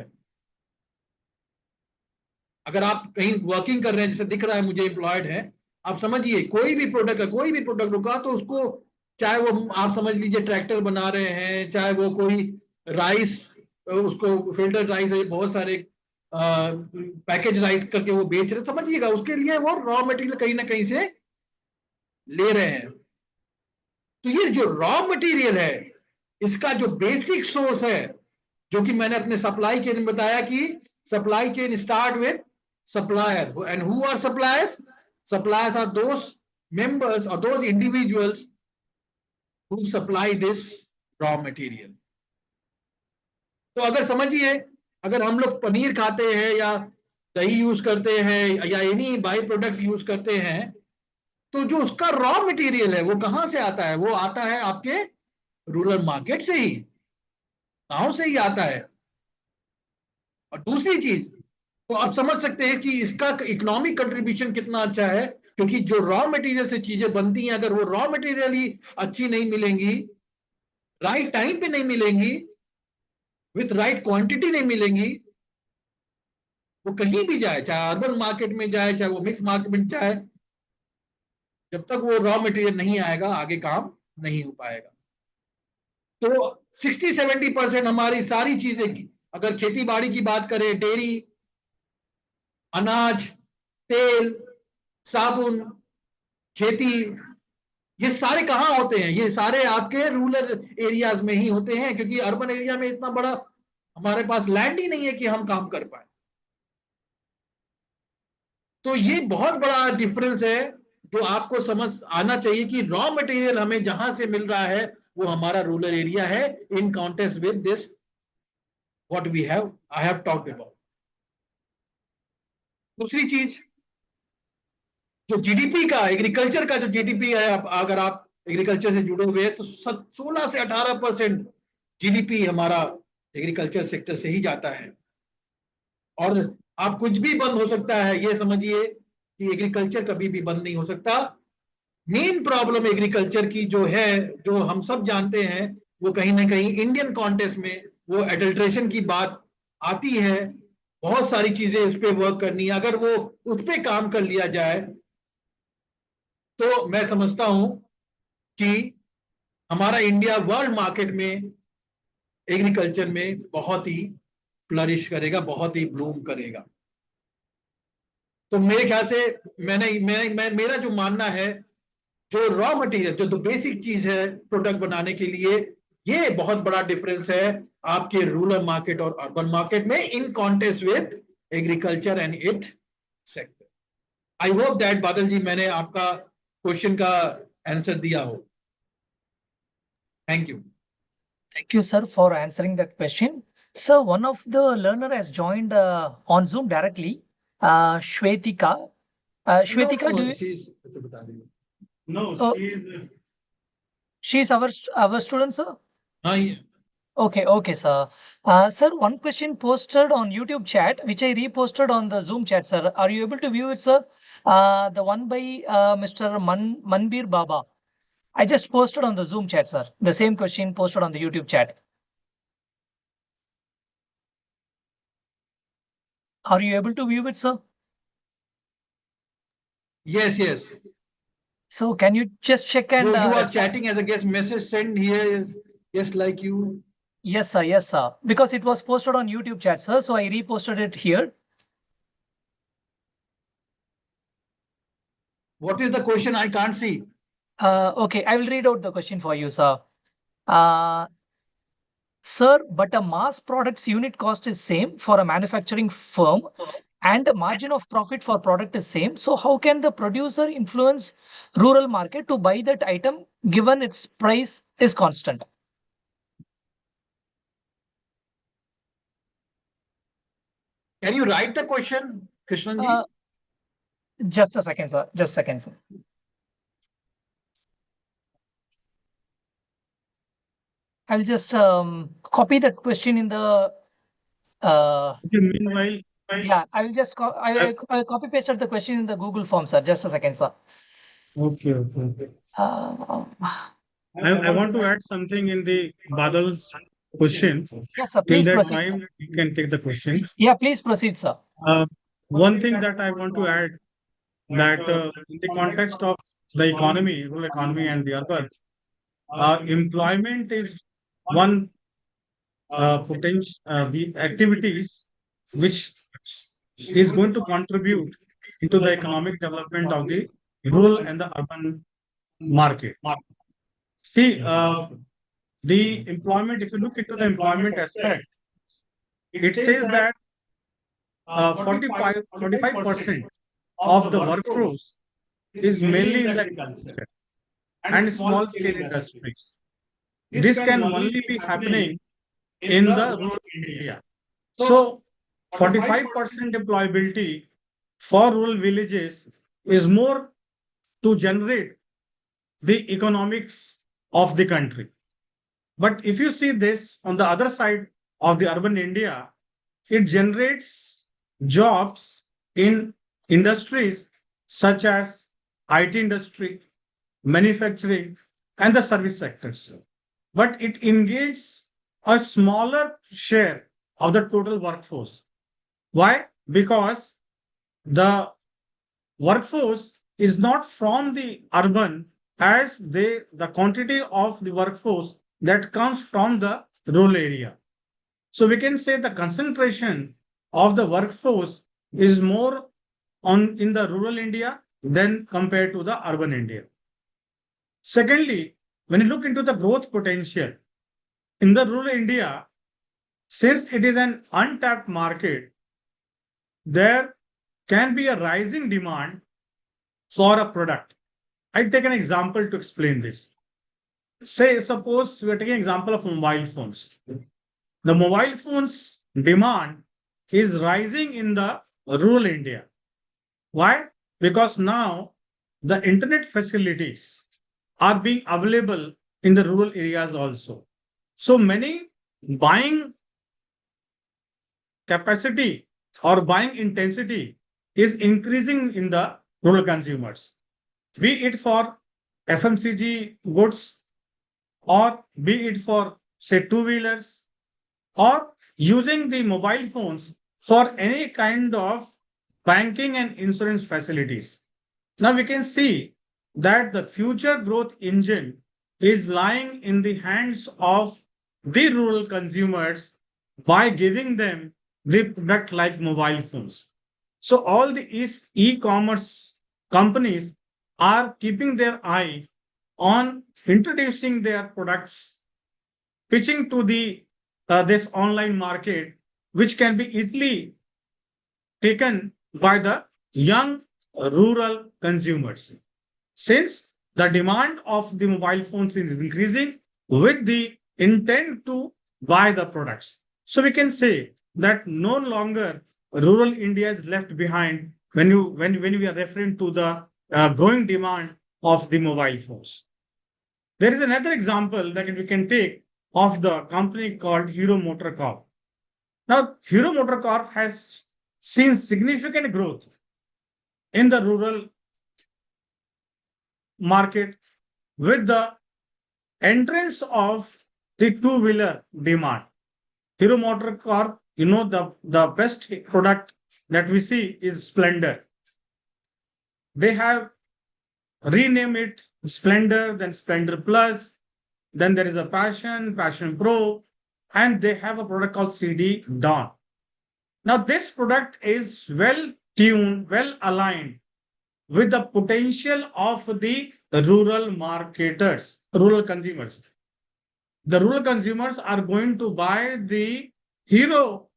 अगर आप कहीं वर्किंग कर रहे हैं, जैसे दिख रहा है मुझे एम्प्लॉयड है, आप समझिए कोई भी प्रोडक्ट होगा, तो उसको, चाहे वो आप समझ लीजिए ट्रैक्टर बना रहे हैं, चाहे वो कोई राइस, उसको फिल्टर्ड राइस है, बहुत सारे पैकेज राइस करके वो बेच रहे, समझिएगा उसके लिए वो रॉ मटेरियल कहीं ना कहीं से ले रहे हैं। तो ये जो रॉ मटेरियल है, इसका जो बेसिक सोर्स है, जो कि मैंने अपने सप्लाई चेन में बताया कि supply chain start with supplier. And who are suppliers? Suppliers are those members or those individuals who supply this raw material. तो अगर समझिए, अगर हम लोग पनीर खाते हैं या दही यूज करते हैं या एनी बाई प्रोडक्ट यूज करते हैं, तो जो उसका रॉ मटेरियल है वो कहां से आता है? वो आता है आपके रूरल मार्केट से ही, गांव से ही आता है। और दूसरी चीज, तो आप समझ सकते हैं कि इसका इकोनॉमिक कंट्रीब्यूशन कितना अच्छा है, क्योंकि जो रॉ मटेरियल से चीजें बनती हैं, अगर वो रॉ मटेरियल ही अच्छी नहीं मिलेंगी, राइट टाइम पे नहीं मिलेंगी, विथ राइट क्वांटिटी नहीं मिलेंगी, वो कहीं भी जाए, चाहे अर्बन मार्केट में जाए, चाहे वो मिक्स मार्केट में जाए, जब तक वो रॉ मटेरियल नहीं आएगा आगे काम नहीं हो पाएगा। तो 60-70% हमारी सारी चीजें की, अगर खेती बाड़ी की बात करें, डेयरी, अनाज, तेल, साबुन, खेती, ये सारे कहाँ होते हैं? ये सारे आपके रूरल एरियाज में ही होते हैं, क्योंकि अर्बन एरिया में इतना बड़ा हमारे पास लैंड ही नहीं है कि हम काम कर पाए। तो ये बहुत बड़ा डिफरेंस है जो आपको समझ आना चाहिए कि रॉ मटेरियल हमें जहां से मिल रहा है वो हमारा रूरल एरिया है, in context with this what we have I have talked about. दूसरी चीज, जो जीडीपी का, एग्रीकल्चर का जो जीडीपी है, अगर आप एग्रीकल्चर से जुड़े हुए हैं तो 16 से 18% जीडीपी हमारा एग्रीकल्चर सेक्टर से ही जाता है। और आप कुछ भी बंद हो सकता है, ये समझिए कि एग्रीकल्चर कभी भी बंद नहीं हो सकता। मेन प्रॉब्लम एग्रीकल्चर की जो है, जो हम सब जानते हैं, वो कहीं ना कहीं इंडियन कॉन्टेक्स्ट में वो एडल्ट्रेशन की बात आती है। बहुत सारी चीजें उस पर वर्क करनी है, अगर वो उस पर काम कर लिया जाए तो मैं समझता हूं कि हमारा इंडिया वर्ल्ड मार्केट में एग्रीकल्चर में बहुत ही फ्लरिश करेगा, बहुत ही ब्लूम करेगा। तो मेरे ख्याल से मेरा जो मानना है, जो रॉ मटेरियल, जो बेसिक चीज है प्रोडक्ट बनाने के लिए, ये बहुत बड़ा डिफरेंस है आपके रूरल मार्केट और अर्बन मार्केट में, in context with agriculture and it sector. I hope that Badal ji मैंने आपका क्वेश्चन का आंसर दिया हो। Thank you. Thank you, sir, for answering that question. Sir, one of the learner has joined on Zoom directly, Shwetika. Shwetika, do you, No, uh, she is. she's our student, sir? हाँ, ये Okay, sir. Sir, one question posted on YouTube chat, which I reposted on the Zoom chat, sir. Are you able to view it, sir? The one by Mr. Manbir Baba. I just posted on the Zoom chat, sir. The same question posted on the YouTube chat. Are you able to view it, sir? yes. So can you just check and You are respond? chatting as a guest message sent here is just like you. Yes, sir. Yes, sir. Because it was posted on YouTube chat, sir. So I reposted it here. What is the question? I can't see. Okay, I will read out the question for you, sir. Uh, Sir, but a mass product's unit cost is same for a manufacturing firm and the margin of profit for product is same. So how can the producer influence rural market to buy that item given its price is constant? Can you write the question, Krishnan Uh, ji? just a second, sir. Just a second, sir. I'll just copy that question in the Okay, meanwhile, yeah, I will just I copy pasted the question in the Google form, sir. Just a second, sir. okay. Uh, I want to add something in the Badal's question. yes, sir. Till Please that proceed, sir. time, you can take the question. Yeah, please proceed, sir. Uh, One thing that I want to add, that in the context of the economy, rural economy and the urban, employment is one potential the activities which is going to contribute into the economic development of the rural and the urban market. See, the employment, if you look into the employment aspect, it says that 45% of the workforce is mainly in the agriculture and small scale industries. This can only be happening in the rural India. So 45% employability for rural villages is more to generate the economics of the country. But if you see this on the other side of the urban India, it generates jobs in industries such as IT industry, manufacturing, and the service sectors. But it engages a smaller share of the total workforce. Why? Because the workforce is not from the urban as the quantity of the workforce that comes from the rural area. So we can say the concentration of the workforce is more on in the rural India than compared to the urban India. Secondly, when you look into the growth potential in the rural India, since it is an untapped market, there can be a rising demand for a product. I take an example to explain this. Say, suppose we are taking example of mobile phones. The mobile phones demand is rising in the rural India. Why? Because now the internet facilities are being available in the rural areas also. So many buying capacity or buying intensity is increasing in the rural consumers, be it for FMCG goods or be it for, say, two wheelers or using the mobile phones for any kind of banking and insurance facilities. Now we can see that the future growth engine is lying in the hands of the rural consumers by giving them the product like mobile phones. So all the e-commerce companies are keeping their eye on introducing their products, pitching to the this online market, which can be easily taken by the young rural consumers. Since the demand of the mobile phones is increasing with the intent to buy the products. So we can say that no longer rural India is left behind when we are referring to the growing demand of the mobile phones. There is another example that we can take of the company called Hero Motor Corp. Now, Hero Motor Corp has seen significant growth in the rural market with the entrance of the two-wheeler demand. Hero Motor Corp, the best product that we see is Splendor. They have renamed it Splendor, then Splendor Plus, then there is a Passion, Passion Pro, and they have a product called CD Dawn. Now, this product is well tuned, well aligned with the potential of the rural marketers, rural consumers. The rural consumers are going to buy the hero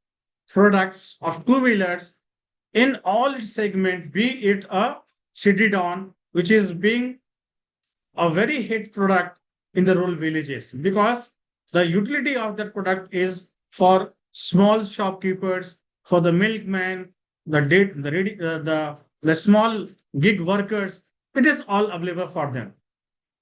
products of two wheelers in all segments, be it a city dawn, which is being a very hit product in the rural villages because the utility of that product is for small shopkeepers, for the milkman, the small gig workers. It is all available for them.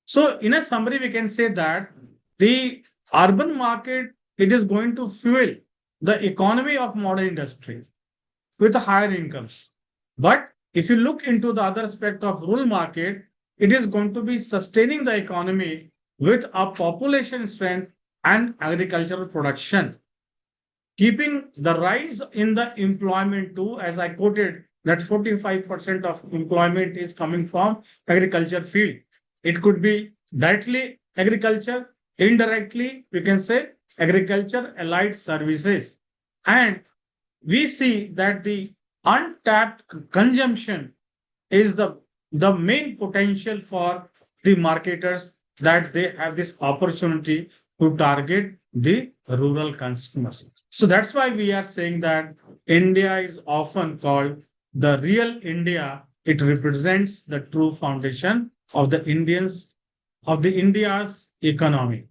So, in a summary, we can say that the urban market it is going to fuel the economy of modern industry with higher incomes. But if you look into the other aspect of rural market, it is going to be sustaining the economy with a population strength and agricultural production, keeping the rise in the employment too, as I quoted, that 45% of employment is coming from agriculture field. It could be directly agriculture, indirectly, we can say agriculture allied services. And we see that the untapped consumption is the main potential for the marketers that they have this opportunity to target the rural consumers. So that's why we are saying that India is often called the real India. It represents the true foundation of the India's economy.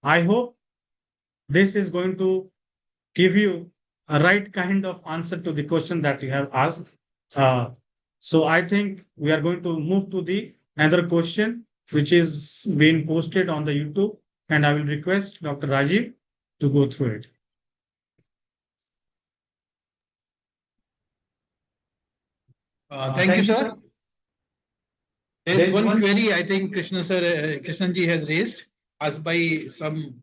I hope this is going to give you a right kind of answer to the question that you have asked. So I think we are going to move to the another question, which is being posted on the YouTube, and I will request Dr. Rajeev to go through it. Thank you, sir. There is one query I think Krishnan ji has raised, asked by some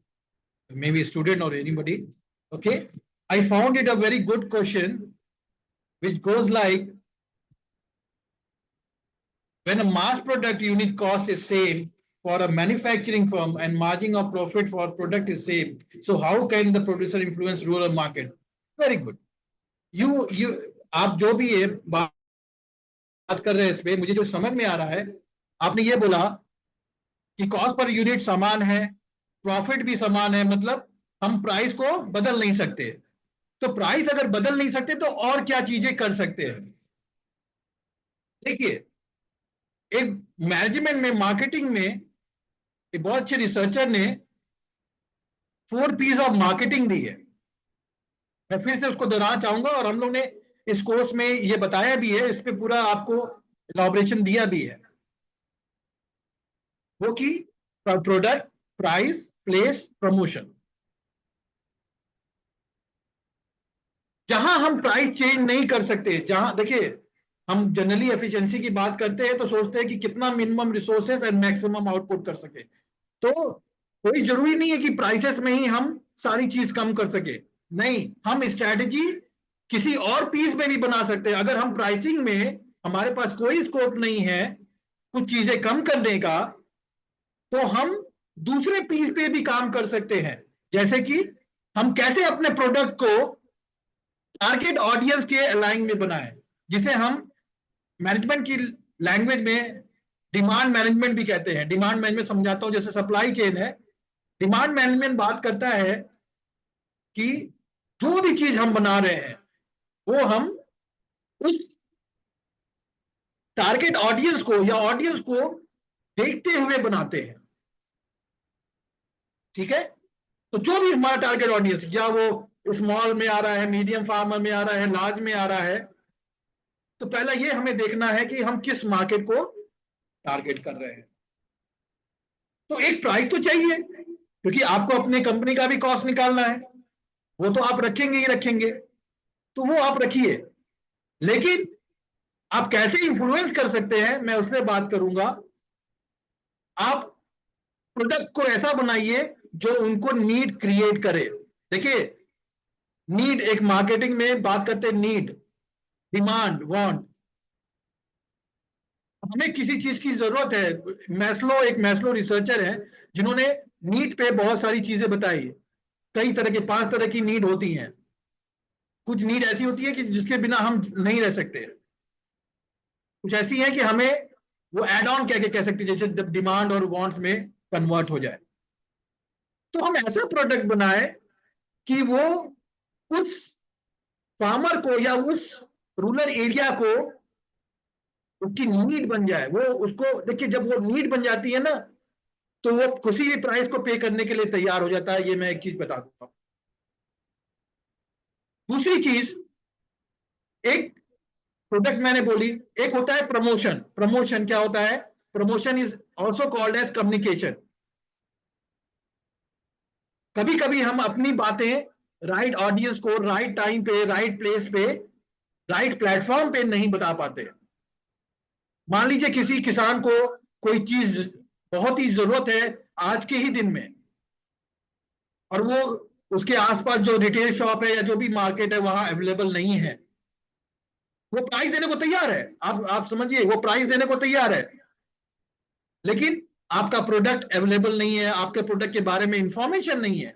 maybe student or anybody. Okay, I found it a very good question, which goes like, when a mass product unit cost is same for a manufacturing firm and margin of profit for product is same, so how can the producer influence rural market? Very good. You आप जो भी ये बात कर रहे हैं इस पे, मुझे जो समझ में आ रहा है, आपने ये बोला कि कॉस्ट पर यूनिट समान है, प्रॉफिट भी समान है, मतलब हम प्राइस को बदल नहीं सकते। तो प्राइस अगर बदल नहीं सकते तो और क्या चीजें कर सकते हैं? देखिए, एक मैनेजमेंट में, मार्केटिंग में एक बहुत अच्छे रिसर्चर ने 4 P's ऑफ मार्केटिंग दी है। मैं फिर से उसको दोहराना चाहूंगा, और हम लोग ने इस कोर्स में ये बताया भी है, इस पे पूरा आपको इलैबोरेशन दिया भी है। वो कि प्रोडक्ट, प्राइस, प्लेस, प्रमोशन। जहां हम प्राइस चेंज नहीं कर सकते, जहां देखिए हम जनरली एफिशिएंसी की बात करते हैं तो सोचते हैं कि कितना minimum resources and maximum output कर सके। तो कोई जरूरी नहीं है कि प्राइसेस में ही हम सारी चीज कम कर सके। नहीं, हम स्ट्रैटेजी किसी और पीस में भी बना सकते हैं। अगर हम प्राइसिंग में हमारे पास कोई स्कोप नहीं है कुछ चीजें कम करने का, तो हम दूसरे पीस पे भी काम कर सकते हैं। जैसे कि हम कैसे अपने प्रोडक्ट को टारगेट ऑडियंस के अलाइन में बनाएं, जिसे हम मैनेजमेंट की लैंग्वेज में डिमांड मैनेजमेंट भी कहते हैं। डिमांड मैनेजमेंट समझाता हूं, जैसे सप्लाई चेन है। डिमांड मैनेजमेंट बात करता है कि जो भी चीज हम बना रहे हैं वो हम उस टारगेट ऑडियंस को या ऑडियंस को देखते हुए बनाते हैं। ठीक है, तो जो भी हमारा टारगेट ऑडियंस, या वो स्मॉल में आ रहा है, मीडियम फार्मर में आ रहा है, लार्ज में आ रहा है, तो पहला ये हमें देखना है कि हम किस मार्केट को टारगेट कर रहे हैं। तो एक प्राइस तो चाहिए, क्योंकि आपको अपने कंपनी का भी कॉस्ट निकालना है, वो तो आप रखेंगे ही रखेंगे, तो वो आप रखिए। लेकिन आप कैसे इंफ्लुएंस कर सकते हैं, मैं उस पर बात करूंगा। आप प्रोडक्ट को ऐसा बनाइए जो उनको नीड क्रिएट करे। देखिए, नीड, एक मार्केटिंग में बात करते हैं नीड, डिमांड, वांट। हमें किसी चीज की जरूरत है। एक मैस्लो रिसर्चर है जिन्होंने नीड पे बहुत सारी चीजें बताई। कई तरह के, 5 तरह की नीड होती हैं। कुछ नीड ऐसी होती है कि जिसके बिना हम नहीं रह सकते। कुछ ऐसी है कि हमें वो एड ऑन कह सकते हैं, जैसे डिमांड और वांट्स में कन्वर्ट हो जाए। तो हम ऐसा प्रोडक्ट बनाए कि वो उस फार्मर को या उस रूरल एरिया को उसकी नीड बन जाए। वो उसको देखिए, जब वो नीड बन जाती है ना, तो वो किसी भी प्राइस को पे करने के लिए तैयार हो जाता है। ये मैं एक चीज बता दूंगा। दूसरी चीज, एक प्रोडक्ट मैंने बोली, एक होता है प्रमोशन। प्रमोशन क्या होता है? Promotion is also called as communication. कभी कभी हम अपनी बातें राइट ऑडियंस को राइट टाइम पे, राइट प्लेस पे, राइट प्लेटफॉर्म पे नहीं बता पाते। मान लीजिए किसी किसान को कोई चीज बहुत ही जरूरत है आज के ही दिन में, और वो उसके आसपास जो रिटेल शॉप है या जो भी मार्केट है वहां अवेलेबल नहीं है। वो प्राइस देने को तैयार है, आप समझिए, वो प्राइस देने को तैयार है, लेकिन आपका प्रोडक्ट अवेलेबल नहीं है, आपके प्रोडक्ट के बारे में इंफॉर्मेशन नहीं है।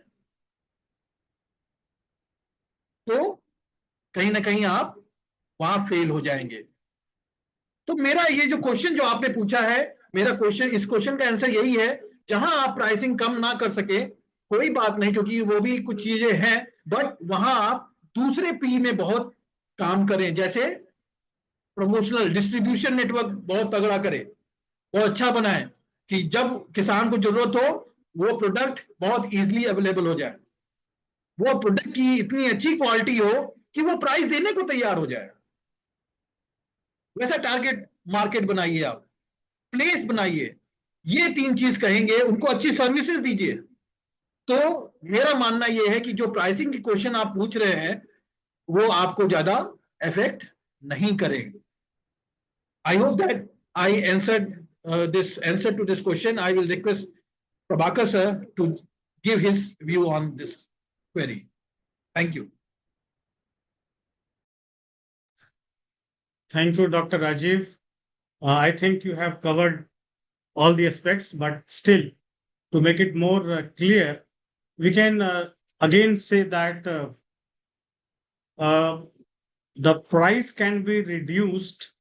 तो कहीं ना कहीं आप वहां फेल हो जाएंगे। तो मेरा ये जो क्वेश्चन जो आपने पूछा है, मेरा क्वेश्चन, इस क्वेश्चन का आंसर यही है, जहां आप प्राइसिंग कम ना कर सके कोई बात नहीं, क्योंकि वो भी कुछ चीजें हैं, बट वहां आप दूसरे पी में बहुत काम करें। जैसे प्रमोशनल डिस्ट्रीब्यूशन नेटवर्क बहुत तगड़ा करें, बहुत अच्छा बनाए कि जब किसान को जरूरत हो वो प्रोडक्ट बहुत इजीली अवेलेबल हो जाए, वो प्रोडक्ट की इतनी अच्छी क्वालिटी हो कि वो प्राइस देने को तैयार हो जाए। वैसा टारगेट मार्केट बनाइए, आप प्लेस बनाइए। ये 3 चीज कहेंगे, उनको अच्छी सर्विसेज दीजिए। तो मेरा मानना यह है कि जो प्राइसिंग की क्वेश्चन आप पूछ रहे हैं वो आपको ज्यादा इफेक्ट नहीं करेंगे। I hope that I answered this answer to this question. I will request Prabhakar sir to give his view on this query. Thank you. Thank you, Dr. Rajiv. I think you have covered all the aspects, but still, to make it more clear, we can again say that uh, the price can be reduced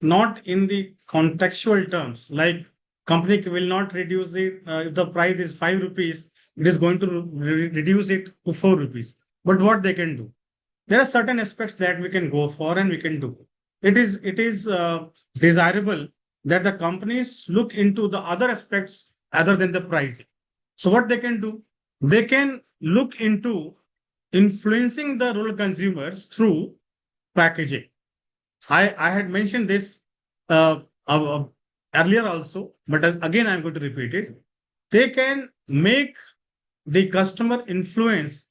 not in the contextual terms, like company will not reduce it. If the price is 5 rupees, it is going to reduce it to 4 rupees. But what they can do, there are certain aspects that we can go for and we can do. It is desirable that the companies look into the other aspects other than the pricing. So what they can do, they can look into influencing the rural consumers through packaging. I had mentioned this uh, uh, earlier also, but again I'm going to repeat it. They can make the customer influence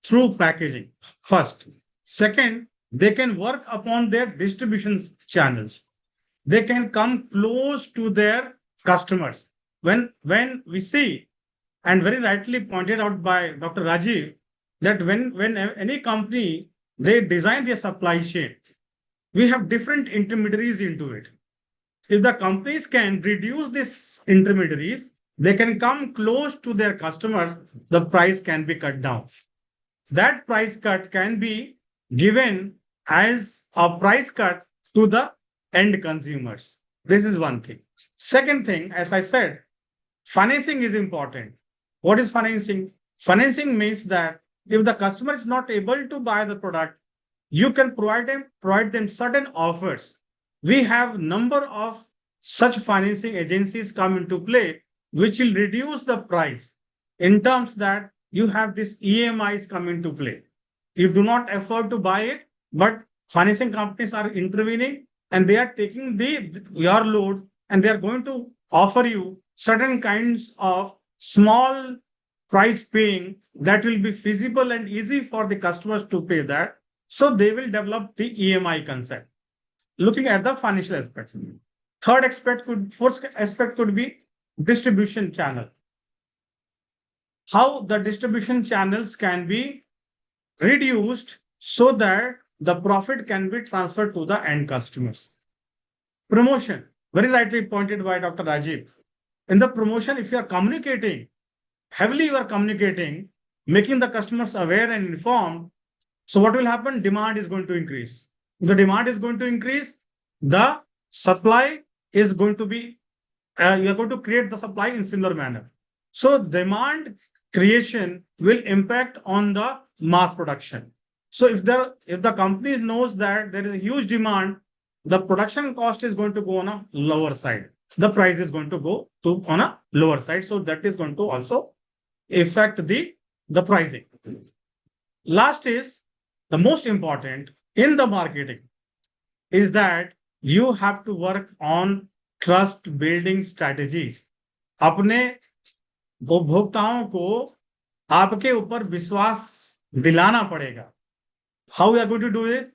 through packaging first. Second, they can work upon their distribution channels. They can come close to their customers. When we see, and very rightly pointed out by Dr. Rajiv, that when any company they design their supply chain, we have different intermediaries into it. If the companies can reduce these intermediaries, they can come close to their customers, the price can be cut down. That price cut can be given as a price cut to the end consumers. This is one thing. Second thing, as I said, financing is important. What is financing? Financing means that if the customer is not able to buy the product, you can provide them certain offers. We have number of such financing agencies come into play, which will reduce the price in terms that you have this EMIs come into play. You do not afford to buy it, but financing companies are intervening and they are taking your load and they are going to offer you certain kinds of small price paying that will be feasible and easy for the customers to pay that. So they will develop the EMI concept, looking at the financial aspect. Fourth aspect could be distribution channel. How the distribution channels can be reduced so that the profit can be transferred to the end customers. Promotion, very rightly pointed by Dr. Rajiv. In the promotion, if you are communicating, heavily you are communicating, making the customers aware and informed, so what will happen? Demand is going to increase. If the demand is going to increase, the supply is going to be, you are going to create the supply in similar manner. So demand creation will impact on the mass production. So if the company knows that there is a huge demand, the production cost is going to go on a lower side. The price is going to go to on a lower side. So that is going to also affect the pricing. Last is the most important in the marketing is that you have to work on trust building strategies. अपने उपभोक्ताओं को आपके ऊपर विश्वास दिलाना पड़ेगा. How we are going to do this?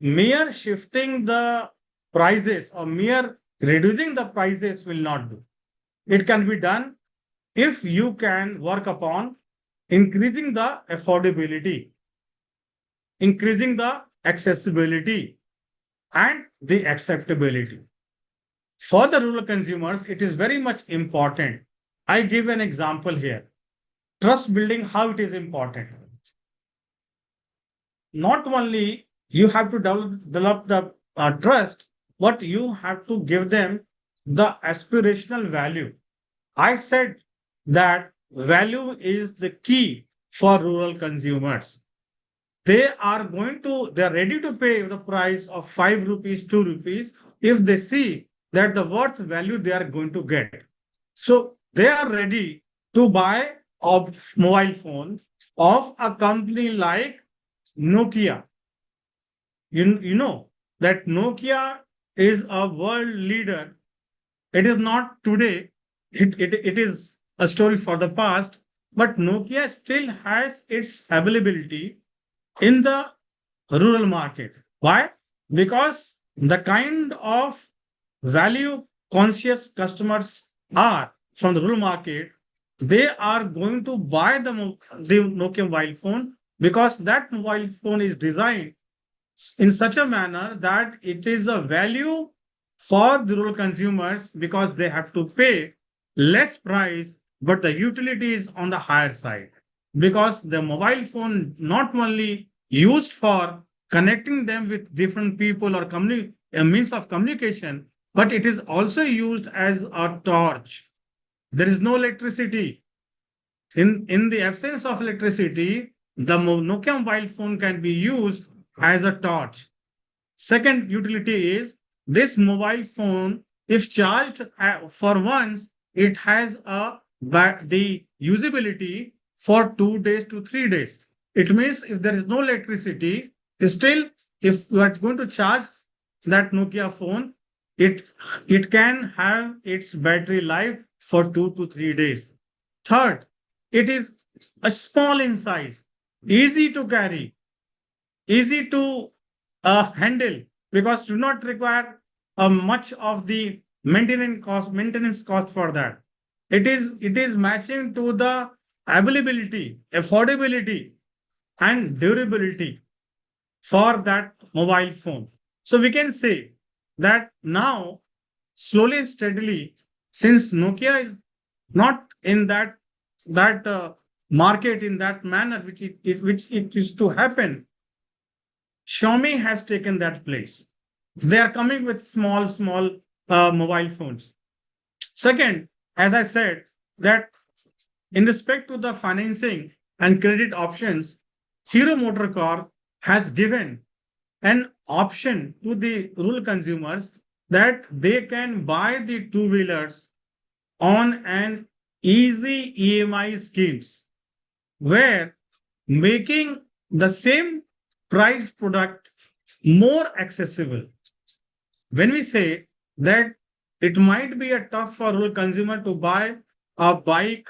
Mere shifting the prices or mere reducing the prices will not do. It can be done if you can work upon increasing the affordability, increasing the accessibility, and the acceptability. For the rural consumers, it is very much important. I give an example here. Trust building, how it is important. Not only you have to develop the trust, but you have to give them the aspirational value. I said that value is the key for rural consumers. They are ready to pay the price of 5 rupees, 2 rupees if they see that the worth value they are going to get. So they are ready to buy a mobile phone of a company like Nokia. You know that Nokia is a world leader. It is not today, it is a story for the past, but Nokia still has its availability in the rural market. Why? Because the kind of value conscious customers are from the rural market, they are going to buy the Nokia mobile phone because that mobile phone is designed in such a manner that it is a value for the rural consumers because they have to pay less price, but the utility is on the higher side. Because the mobile phone not only used for connecting them with different people or a means of communication, but it is also used as a torch. There is no electricity. In the absence of electricity, the Nokia mobile phone can be used as a torch. Second utility is this mobile phone, if charged for once, it has the usability for 2 days to 3 days. It means if there is no electricity, still, if you are going to charge that Nokia phone, it it can have its battery life for 2 to 3 days. Third, it is a small in size, easy to carry, easy to handle because do not require much of the maintenance cost for that. It is matching to the availability, affordability, and durability for that mobile phone. So we can say that now, slowly and steadily, since Nokia is not in that market in that manner which it is to happen, Xiaomi has taken that place. They are coming with small mobile phones. Second, as I said, that in respect to the financing and credit options, Hero Motorcar has given an option to the rural consumers that they can buy the two-wheelers on an easy EMI schemes where making the same price product more accessible. When we say that it might be a tough for rural consumer to buy a bike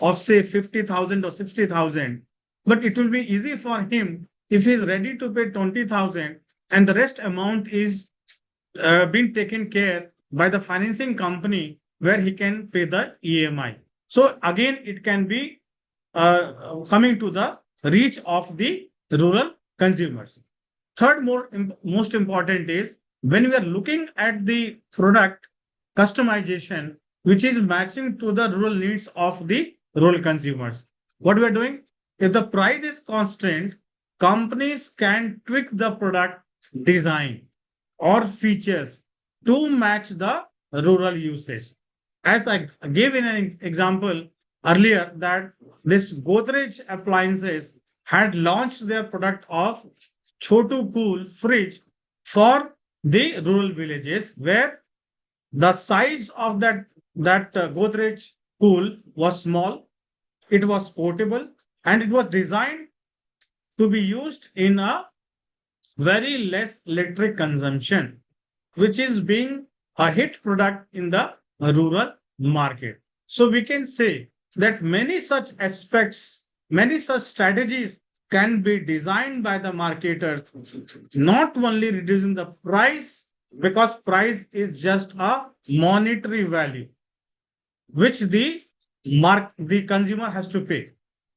of say 50,000 or 60,000, but it will be easy for him if he is ready to pay 20,000 and the rest amount is being taken care by the financing company where he can pay the EMI. So again, it can be coming to the reach of the rural consumers. Third, most important is when we are looking at the product customization, which is matching to the rural needs of the rural consumers. What we are doing, if the price is constant, companies can tweak the product design or features to match the rural usage. As I gave in an example earlier, that this Godrej appliances had launched their product of Chotu Cool fridge for the rural villages where the size of that Godrej Cool was small, it was portable, and it was designed to be used in a very less electric consumption, which is being a hit product in the rural market. So we can say that many such aspects, many such strategies can be designed by the marketers, not only reducing the price, because price is just a monetary value which the consumer has to pay.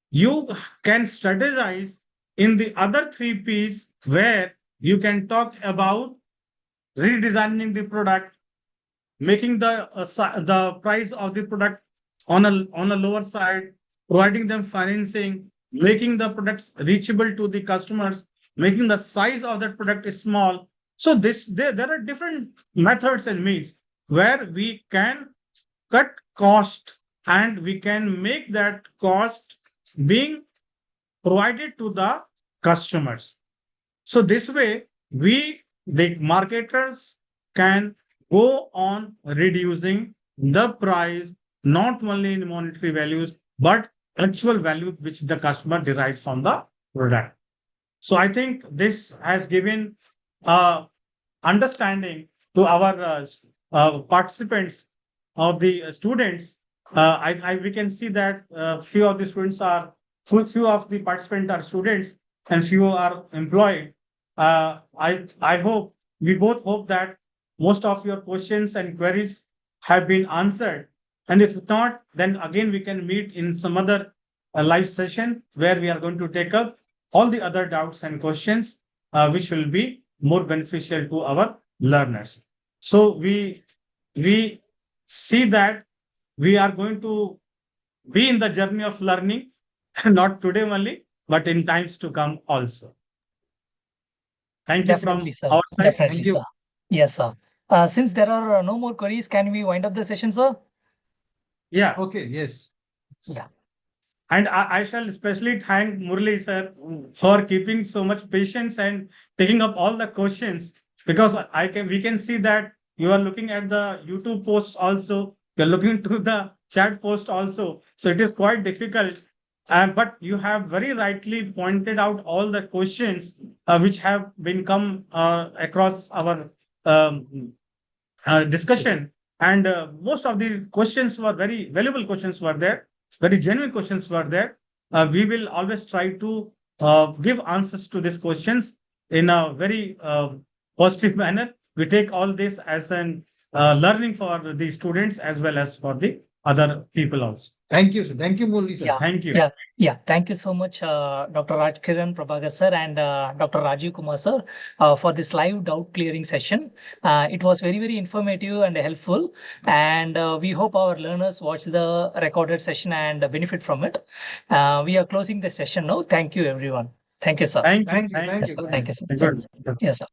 You can strategize in the other three P's where you can talk about redesigning the product, making the price of the product on a lower side, providing them financing, making the products reachable to the customers, making the size of that product is small. So there are different methods and means where we can cut cost and we can make that cost being provided to the customers. So this way, the marketers, can go on reducing the price, not only in monetary values, but actual value which the customer derives from the product. So I think this has given understanding to our participants of the students. We can see that few of the participants are students and few are employed. I hope, we both hope that most of your questions and queries have been answered. And if not, then again we can meet in some other live session where we are going to take up all the other doubts and questions, which will be more beneficial to our learners. So we see that we are going to be in the journey of learning, not today only, but in times to come also. Thank you Definitely, from sir. our side. Definitely, Thank you. sir. Yes, sir. Since there are no more queries, can we wind up the session, sir? Yeah. Okay, yes. Yeah. And I shall especially thank Murli sir for keeping so much patience and taking up all the questions, because we can see that you are looking at the YouTube posts also, you're looking to the chat post also. So it is quite difficult. But you have very rightly pointed out all the questions which have been come across our um, discussion, and most of the questions were very valuable questions were there, very genuine questions were there. We will always try to give answers to these questions in a very positive manner. We take all this as an learning for the students as well as for the other people also. Thank you, sir. Thank you, Murli sir. Yeah. Thank you. Yeah. Thank you so much, Dr. Rajkiran, Prabhakar sir, and Dr. Rajeev Kumar sir, for this live doubt clearing session. It was very, very informative and helpful. And we hope our learners watch the recorded session and benefit from it. We are closing the session now. Thank you, everyone. Thank you, sir. Thank you. Thank you. Thank Thank Yes, you. sir. Good Thank night. you, sir. you. Thank you, sir. Good. Yes, sir.